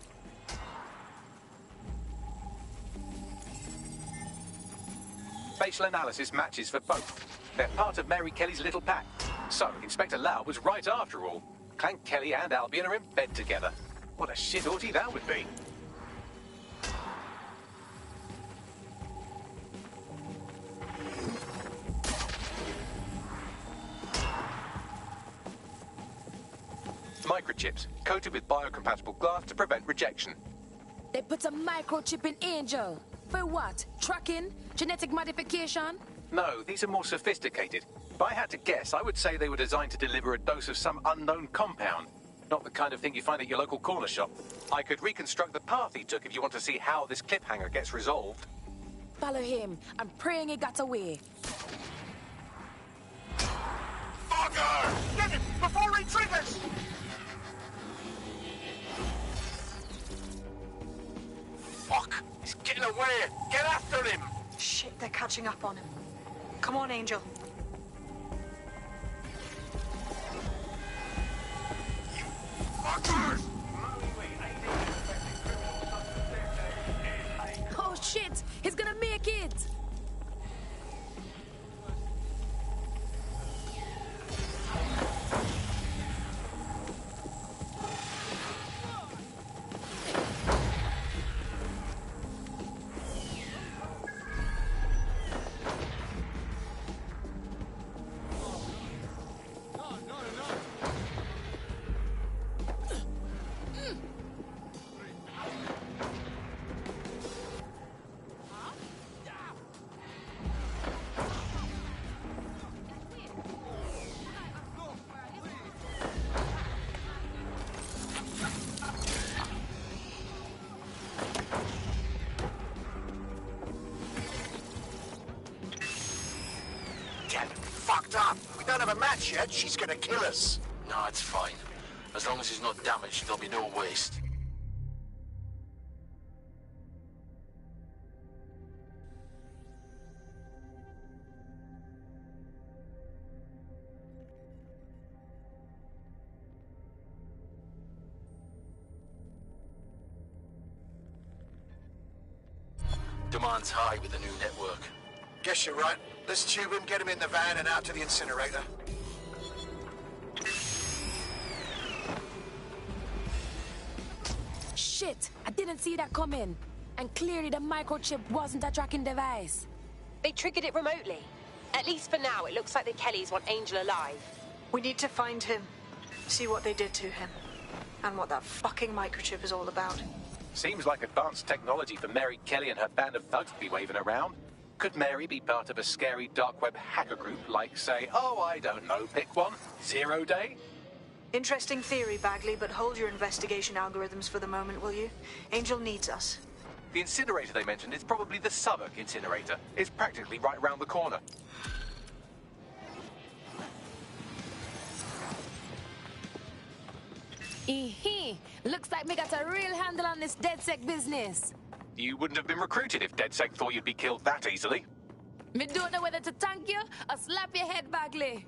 Facial analysis matches for both. They're part of Mary Kelly's little pack. So, Inspector Lau was right after all. Clank Kelly and Albion are in bed together. What a shit orgy that would be. Microchips, coated with biocompatible glass to prevent rejection. They put a microchip in Angel. For what? Tracking? Genetic modification? No, these are more sophisticated. If I had to guess, I would say they were designed to deliver a dose of some unknown compound. Not the kind of thing you find at your local corner shop. I could reconstruct the path he took if you want to see how this cliffhanger gets resolved. Follow him. I'm praying he got away. Fucker! Get it before he triggers! Fuck! He's getting away! Get after him! Shit, they're catching up on him. Come on, Angel. Fuckers! Oh shit! He's gonna make it! Up. We don't have a match yet. She's gonna kill us. No, it's fine. As long as he's not damaged, there'll be no waste. Demand's high with the new network. Guess you're right. Let's tube him, get him in the van and out to the incinerator. Shit! I didn't see that coming. And clearly the microchip wasn't a tracking device. They triggered it remotely. At least for now, it looks like the Kellys want Angel alive. We need to find him, see what they did to him, and what that fucking microchip is all about. Seems like advanced technology for Mary Kelly and her band of thugs to be waving around. Could Mary be part of a scary dark web hacker group like, say, oh, I don't know, pick one, 0 Day? Interesting theory, Bagley, but hold your investigation algorithms for the moment, will you? Angel needs us. The incinerator they mentioned is probably the Southwark incinerator. It's practically right round the corner. Looks like we got a real handle on this DedSec business. You wouldn't have been recruited if DedSec thought you'd be killed that easily. Me don't know whether to thank you or slap your head, Bagley.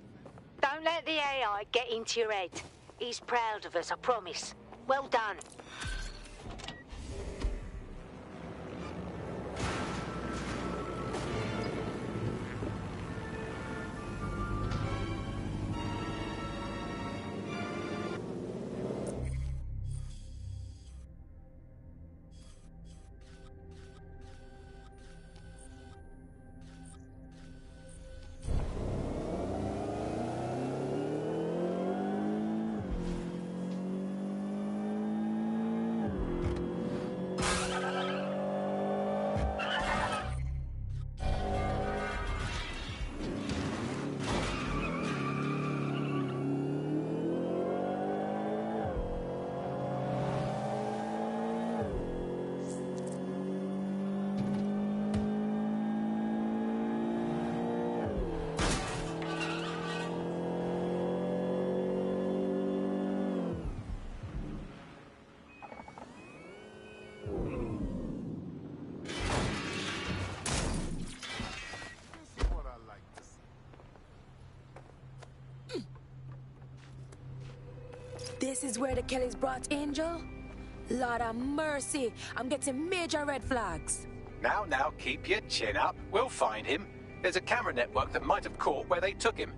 Don't let the AI get into your head. He's proud of us, I promise. Well done. This is where the Kellys brought Angel? Lord of mercy, I'm getting major red flags. Now, keep your chin up. We'll find him. There's a camera network that might have caught where they took him.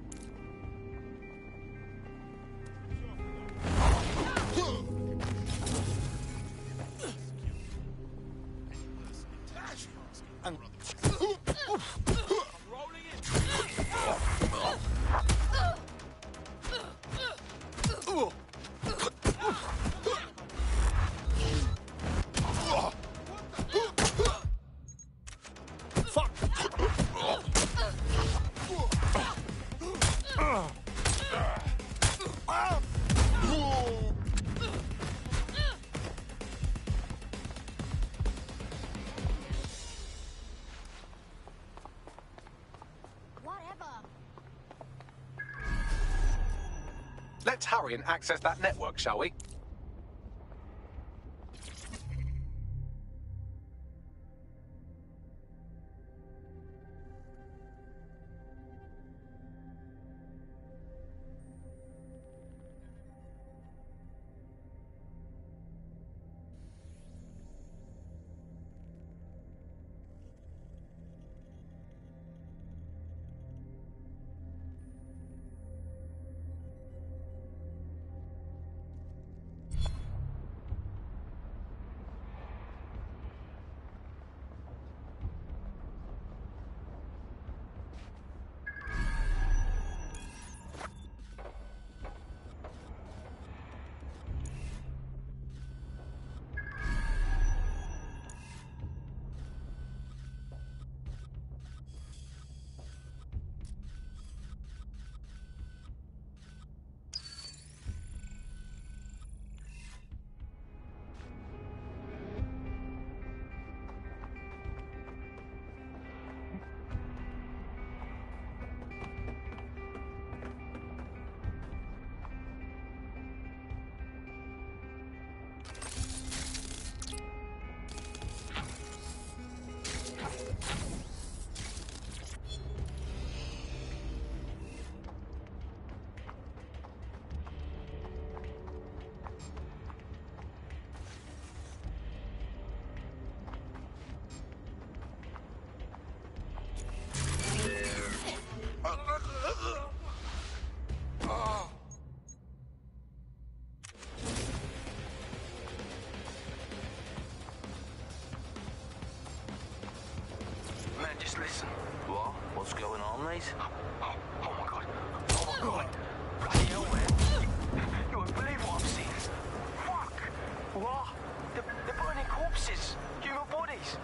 Let's hurry and access that network, shall we? mate. Oh my god. Oh my god. Bloody hell, man. You won't believe what I've seen. Fuck. What? They're burning corpses. Human bodies.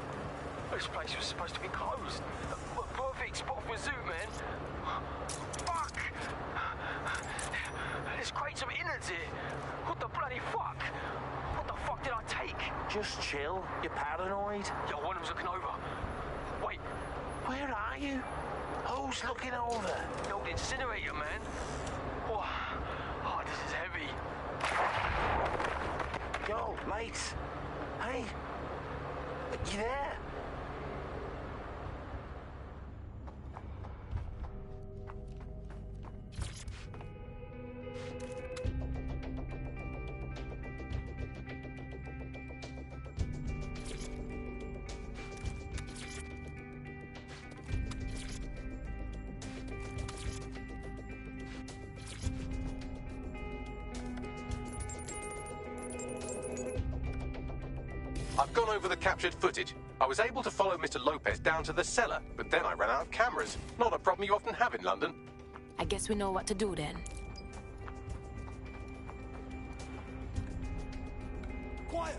This place was supposed to be closed. A perfect spot for a zoo, man. Fuck. There's crates of innards here. What the bloody fuck? What the fuck did I take? Just chill. You're paranoid. Yo, one of them's looking over. Wait. Where are you? Who's looking over? The old incinerator, man. Oh, this is heavy. Yo, mate. Hey. You there? I've gone over the captured footage. I was able to follow Mr. Lopez down to the cellar, but then I ran out of cameras. Not a problem you often have in London. I guess we know what to do then. Quiet!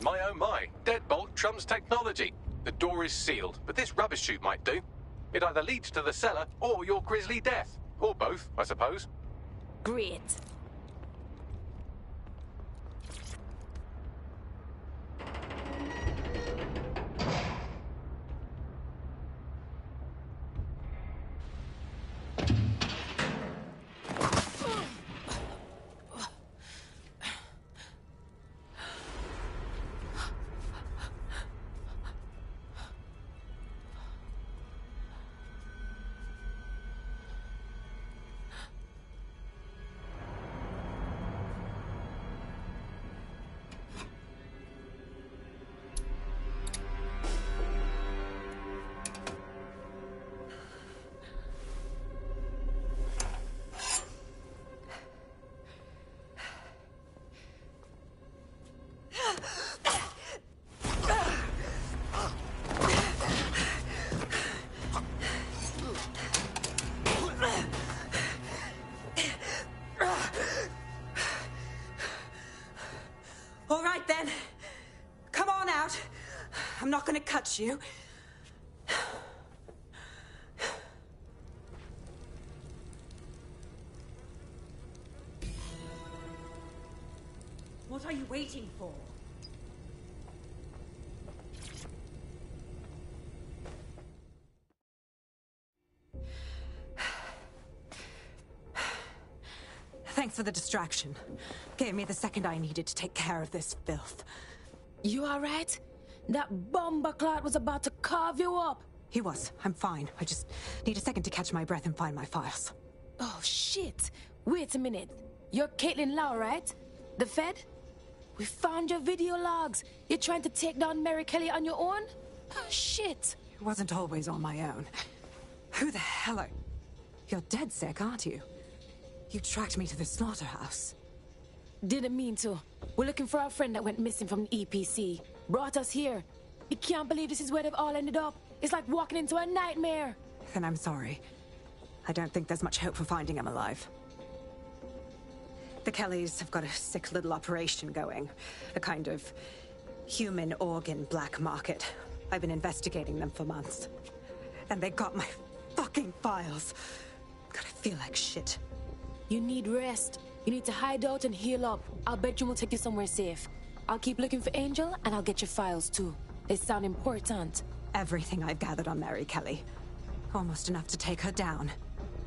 My oh my, deadbolt trumps technology. The door is sealed, but this rubbish chute might do. It either leads to the cellar or your grisly death. Or both, I suppose. Great. All right, then. Come on out. I'm not gonna cut you. What are you waiting for? Thanks for the distraction. Gave me the second I needed to take care of this filth. You alright? That bomber clot was about to carve you up. He was. I'm fine. I just need a second to catch my breath and find my files. Oh, shit. Wait a minute. You're Caitlin Lau, right? The Fed? We found your video logs. You're trying to take down Mary Kelly on your own? Oh, shit. It wasn't always on my own. Who the hell are... You're dead sick, aren't you? You tracked me to the slaughterhouse. Didn't mean to. We're looking for our friend that went missing from the EPC. Brought us here. You can't believe this is where they've all ended up. It's like walking into a nightmare. Then I'm sorry. I don't think there's much hope for finding him alive. The Kellys have got a sick little operation going. A kind of human organ black market. I've been investigating them for months. And they got my fucking files. God, I feel like shit. You need rest. You need to hide out and heal up. Our bedroom will take you somewhere safe. I'll keep looking for Angel, and I'll get your files too. They sound important. Everything I've gathered on Mary Kelly. Almost enough to take her down.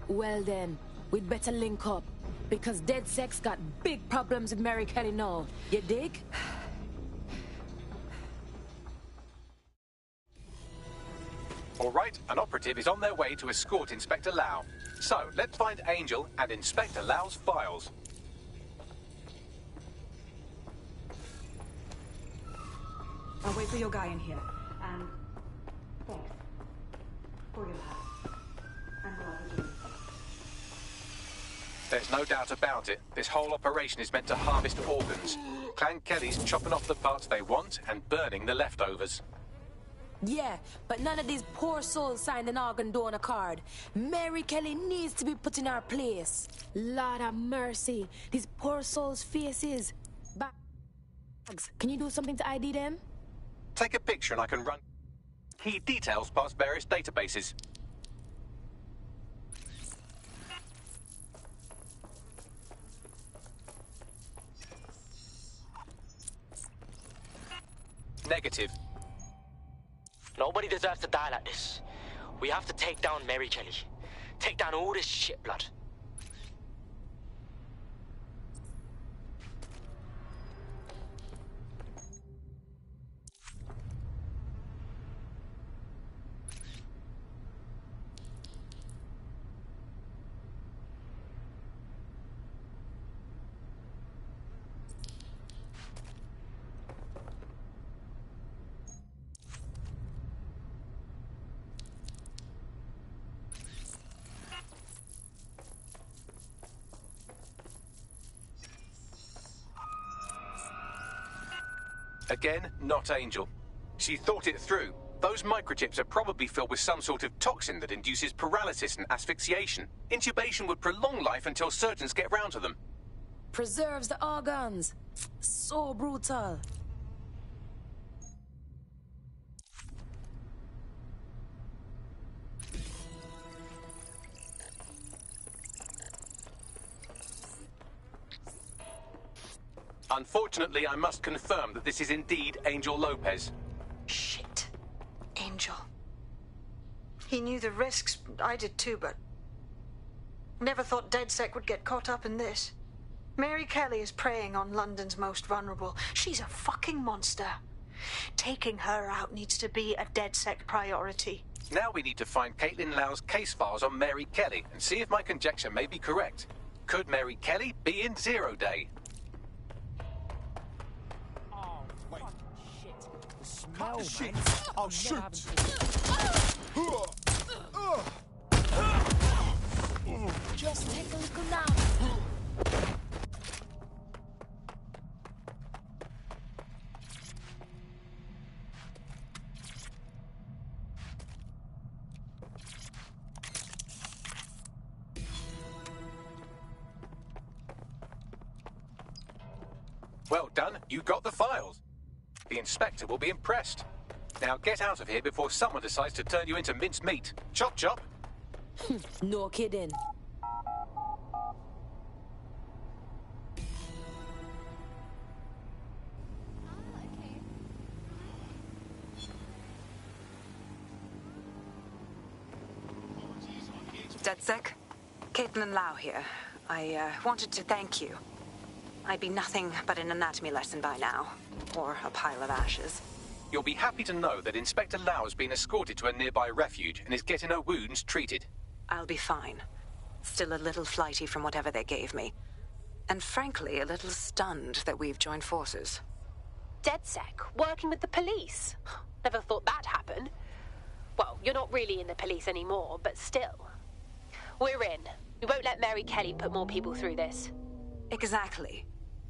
Well then, we'd better link up. Because Dead Sex got big problems with Mary Kelly now. You dig? All right, an operative is on their way to escort Inspector Lau. So, let's find Angel and Inspector Lau's files. I'll wait for your guy in here. And... thanks. For your help. I'm glad we're doing it. There's no doubt about it. This whole operation is meant to harvest organs. Clan Kelly's chopping off the parts they want and burning the leftovers. Yeah, but none of these poor souls signed an organ donor card. Mary Kelly needs to be put in our place. Lord have mercy. These poor souls' faces. Bags. Can you do something to ID them? Take a picture and I can run key details past various databases. Negative. Nobody deserves to die like this. We have to take down Mary Kelly. Take down all this shit blood. Again, not Angel. She thought it through. Those microchips are probably filled with some sort of toxin that induces paralysis and asphyxiation. Intubation would prolong life until surgeons get round to them. Preserves the organs. So brutal. Unfortunately, I must confirm that this is indeed Angel Lopez. Shit. Angel. He knew the risks. I did too, but... never thought DedSec would get caught up in this. Mary Kelly is preying on London's most vulnerable. She's a fucking monster. Taking her out needs to be a DedSec priority. Now we need to find Caitlin Lau's case files on Mary Kelly and see if my conjecture may be correct. Could Mary Kelly be in Zero Day? Cut the shit! I'll shoot! Just take a look around. Well done, you got the files. The inspector will be impressed. Now get out of here before someone decides to turn you into minced meat. Chop chop. No kidding. DedSec? Caitlin Lau here. I wanted to thank you. I'd be nothing but an anatomy lesson by now. Or a pile of ashes. You'll be happy to know that Inspector Lau has been escorted to a nearby refuge and is getting her wounds treated. I'll be fine. Still a little flighty from whatever they gave me. And frankly, a little stunned that we've joined forces. DedSec, working with the police. Never thought that'd happen. Well, you're not really in the police anymore, but still. We're in. We won't let Mary Kelly put more people through this. Exactly.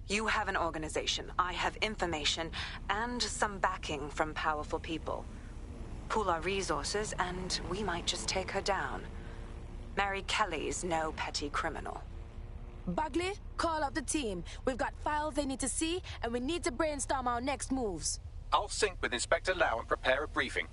You have an organization, I have information, and some backing from powerful people. Pool our resources, and we might just take her down. Mary Kelly's no petty criminal. Bagley, call up the team. We've got files they need to see, and we need to brainstorm our next moves. I'll sync with Inspector Lau and prepare a briefing.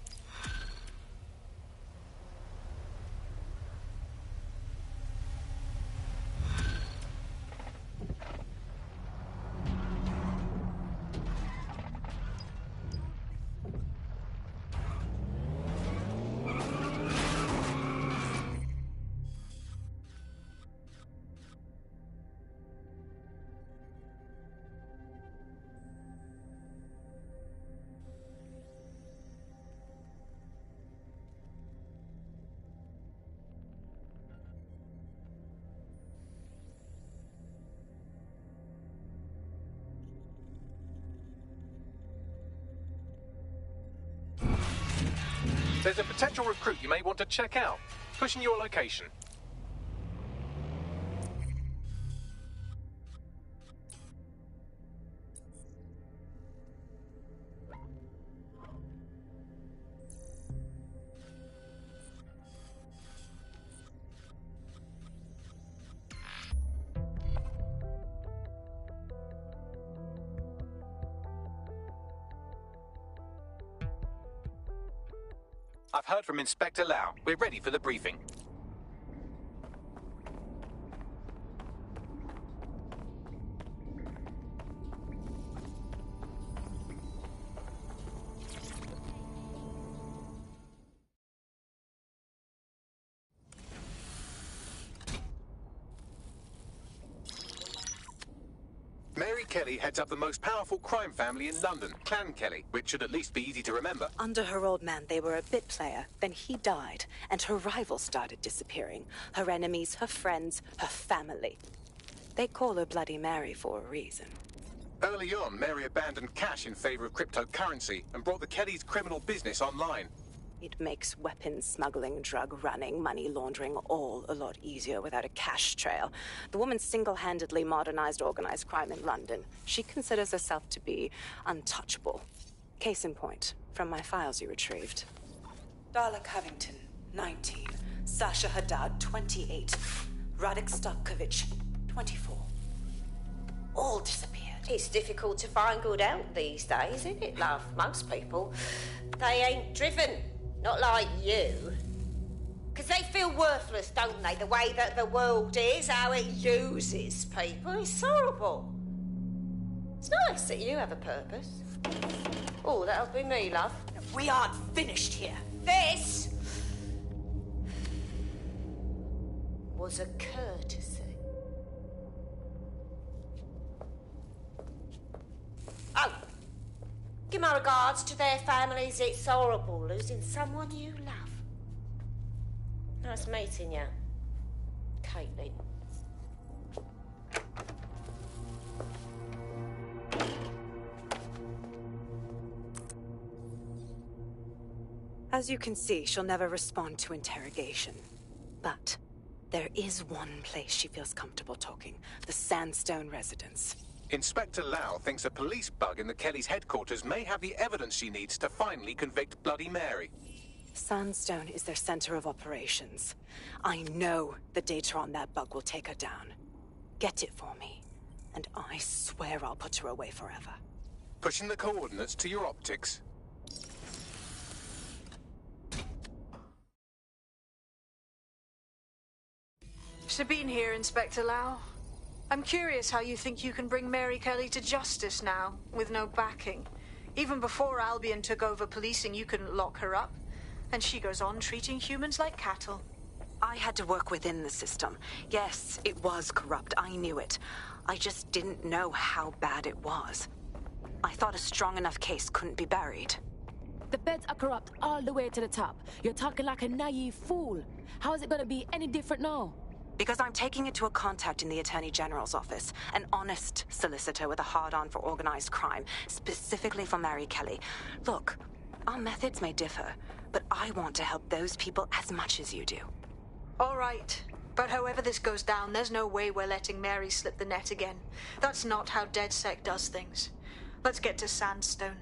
There's a potential recruit you may want to check out. Pushing your location. I've heard from Inspector Lau. We're ready for the briefing. Mary Kelly heads up the most powerful crime family in London, Clan Kelly, which should at least be easy to remember. Under her old man, they were a bit player. Then he died, and her rivals started disappearing. Her enemies, her friends, her family. They call her Bloody Mary for a reason. Early on, Mary abandoned cash in favor of cryptocurrency and brought the Kellys' criminal business online. It makes weapons smuggling, drug running, money laundering all a lot easier without a cash trail. The woman single-handedly modernized organized crime in London. She considers herself to be untouchable. Case in point, from my files you retrieved. Darla Covington, 19. Sasha Haddad, 28. Radek Stokovich, 24. All disappeared. It's difficult to find good help these days, isn't it, love? Most people, they ain't driven. Not like you. Because they feel worthless, don't they? The way that the world is, how it uses people. It's horrible. It's nice that you have a purpose. Oh, that'll be me, love. We aren't finished here. This was a courtesy. Oh. Give my regards to their families. It's horrible losing someone you love. Nice meeting you, Caitlin. As you can see, she'll never respond to interrogation. But there is one place she feels comfortable talking. The Sandstone residence. Inspector Lau thinks a police bug in the Kellys' headquarters may have the evidence she needs to finally convict Bloody Mary. Sandstone is their center of operations. I know the data on that bug will take her down. Get it for me, and I swear I'll put her away forever. Pushing the coordinates to your optics. Sabine here, Inspector Lau. I'm curious how you think you can bring Mary Kelly to justice now, with no backing. Even before Albion took over policing, you couldn't lock her up. And she goes on treating humans like cattle. I had to work within the system. Yes, it was corrupt. I knew it. I just didn't know how bad it was. I thought a strong enough case couldn't be buried. The feds are corrupt all the way to the top. You're talking like a naive fool. How is it gonna be any different now? Because I'm taking it to a contact in the Attorney General's office, an honest solicitor with a hard-on for organized crime, specifically for Mary Kelly. Look, our methods may differ, but I want to help those people as much as you do. All right. But however this goes down, there's no way we're letting Mary slip the net again. That's not how DedSec does things. Let's get to Sandstone.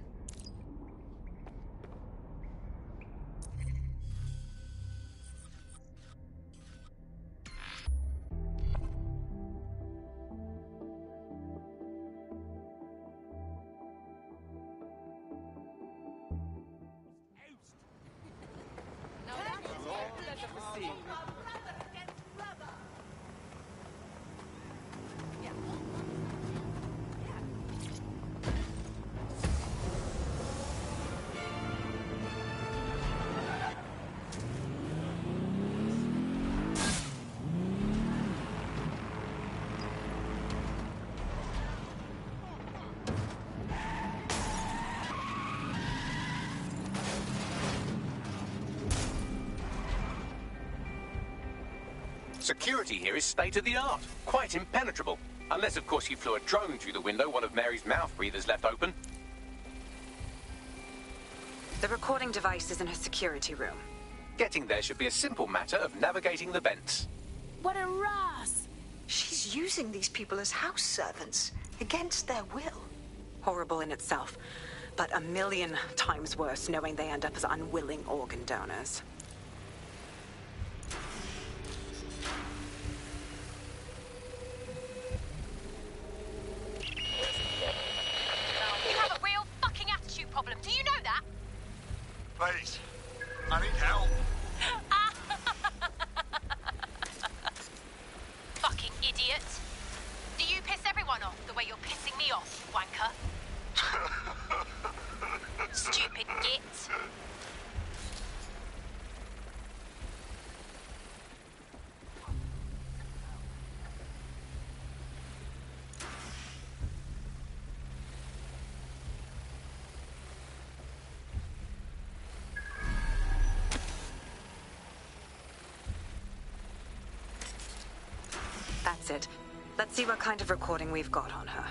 Security here is state-of-the-art, quite impenetrable. Unless, of course, you flew a drone through the window one of Mary's mouth breathers left open. The recording device is in her security room. Getting there should be a simple matter of navigating the vents. What a Ross! She's using these people as house servants, against their will. Horrible in itself, but a million times worse knowing they end up as unwilling organ donors. You have a real fucking attitude problem. Do you know that? Please, I need help. Fucking idiot. Do you piss everyone off the way you're pissing me off, wanker? Stupid git. That's it. Let's see what kind of recording we've got on her.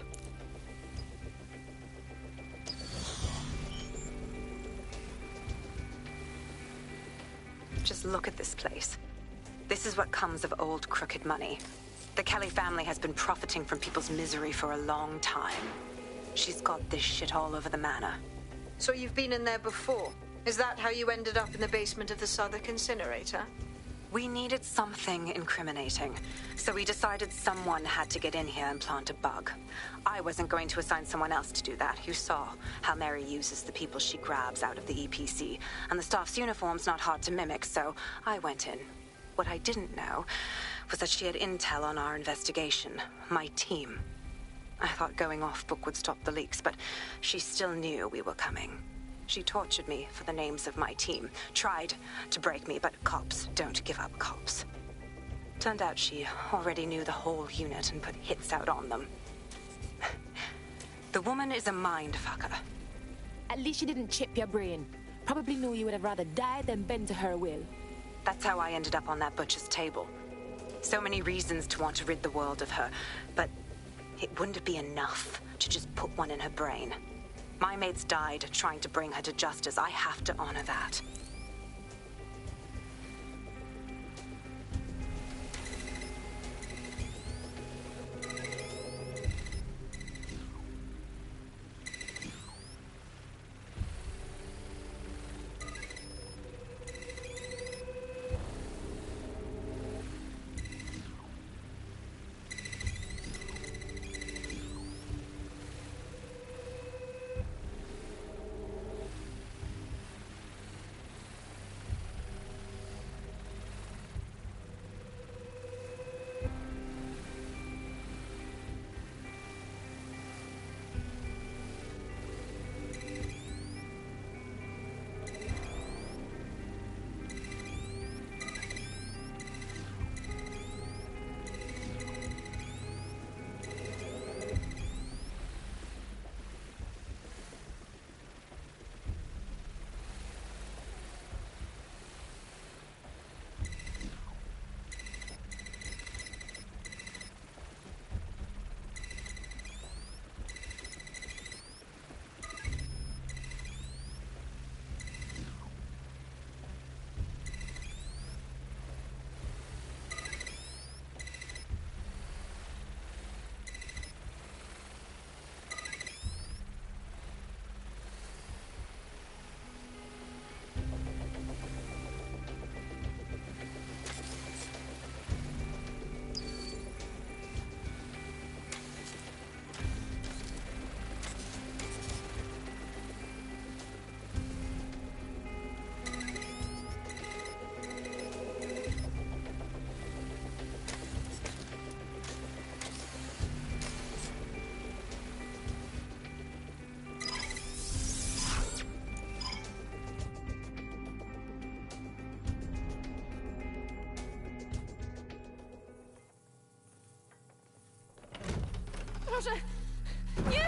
Just look at this place. This is what comes of old crooked money. The Kelly family has been profiting from people's misery for a long time. She's got this shit all over the manor. So you've been in there before? Is that how you ended up in the basement of the Southwark incinerator? We needed something incriminating, so we decided someone had to get in here and plant a bug. I wasn't going to assign someone else to do that. You saw how Mary uses the people she grabs out of the EPC, and the staff's uniform's not hard to mimic, so I went in. What I didn't know was that she had intel on our investigation, my team. I thought going off book would stop the leaks, but she still knew we were coming. She tortured me for the names of my team, tried to break me, but cops don't give up cops. Turned out she already knew the whole unit and put hits out on them. The woman is a mind fucker. At least she didn't chip your brain. Probably knew you would have rather died than bend to her will. That's how I ended up on that butcher's table. So many reasons to want to rid the world of her, but it wouldn't be enough to just put one in her brain. My mates died trying to bring her to justice. I have to honor that. Proszę! Nie!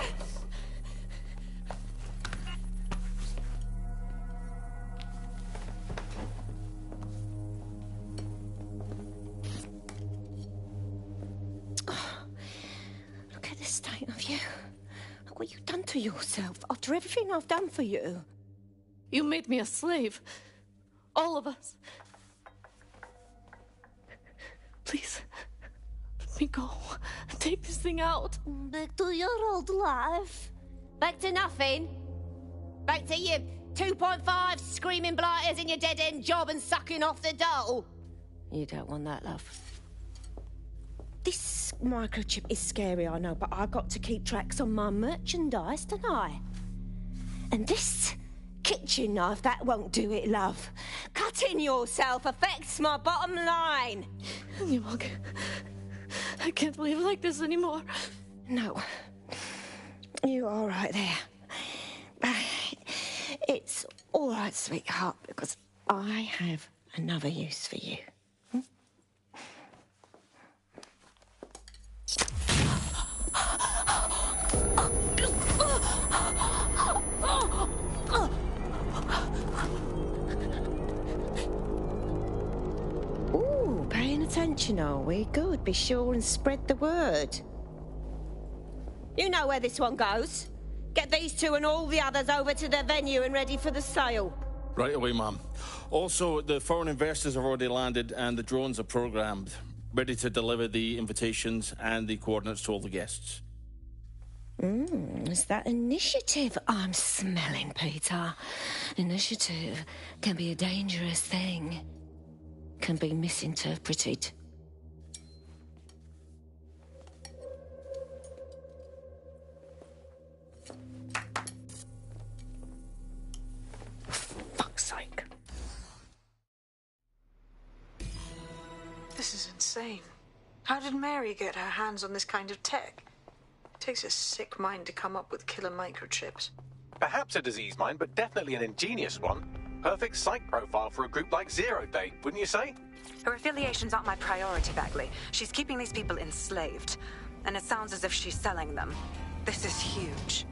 Look at the state of you. Look what you've done to yourself after everything I've done for you. You made me a slave. All of us. Please, let me go. Take this thing out. Back to your old life. Back to nothing. Back to you 2.5 screaming blighters in your dead-end job and sucking off the dole. You don't want that, love. This microchip is scary, I know, but I got to keep tracks on my merchandise, don't I? And this kitchen knife, that won't do it, love. Cutting yourself affects my bottom line. I can't live like this anymore. No. You're all right there. It's all right, sweetheart, because I have another use for you. Ooh, paying attention, are we? Good. Be sure and spread the word. You know where this one goes. Get these two and all the others over to the venue and ready for the sale. Right away, ma'am. Also, the foreign investors have already landed and the drones are programmed, ready to deliver the invitations and the coordinates to all the guests. Is that initiative I'm smelling, Peter? Initiative can be a dangerous thing. Can be misinterpreted. For fuck's sake. This is insane. How did Mary get her hands on this kind of tech? It takes a sick mind to come up with killer microchips. Perhaps a disease mind, but definitely an ingenious one. Perfect psych profile for a group like Zero Day, wouldn't you say? Her affiliations aren't my priority, Bagley. She's keeping these people enslaved. And it sounds as if she's selling them. This is huge.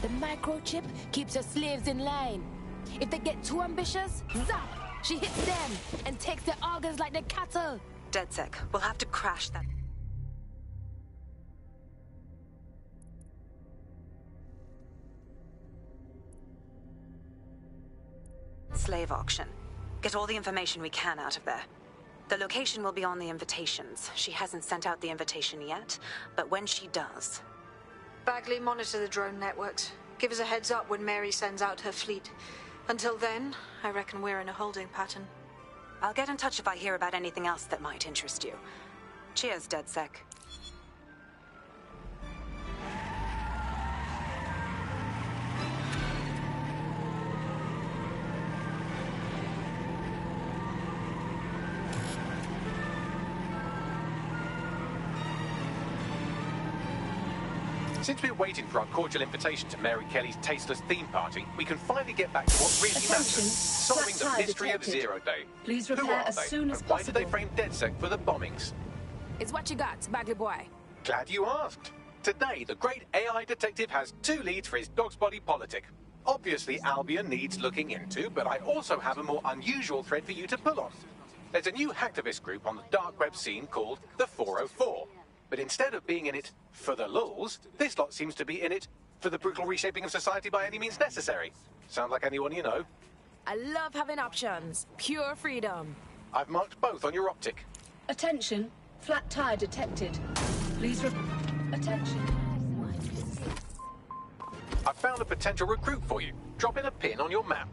The microchip keeps her slaves in line. If they get too ambitious, zap! She hits them and takes their organs like the cattle. DedSec, we'll have to crash that. Slave auction. Get all the information we can out of there. The location will be on the invitations. She hasn't sent out the invitation yet, but when she does... Bagley, monitor the drone networks. Give us a heads up when Mary sends out her fleet. Until then, I reckon we're in a holding pattern. I'll get in touch if I hear about anything else that might interest you. Cheers, DedSec. Since we're waiting for our cordial invitation to Mary Kelly's tasteless theme party, we can finally get back to what really matters: solving the mystery of Zero Day. Please Who repair are as they, soon as and why possible. did they frame DedSec for the bombings? It's what you got, Bagley boy. Glad you asked. Today, the great AI detective has 2 leads for his dog's body politic. Obviously, Albion needs looking into, but I also have a more unusual thread for you to pull on. There's a new hacktivist group on the dark web scene called the 404. But instead of being in it for the lulz, this lot seems to be in it for the brutal reshaping of society by any means necessary. Sound like anyone you know? I love having options. Pure freedom. I've marked both on your optic. Attention, flat tire detected. Please attention. I've found a potential recruit for you. Drop in a pin on your map.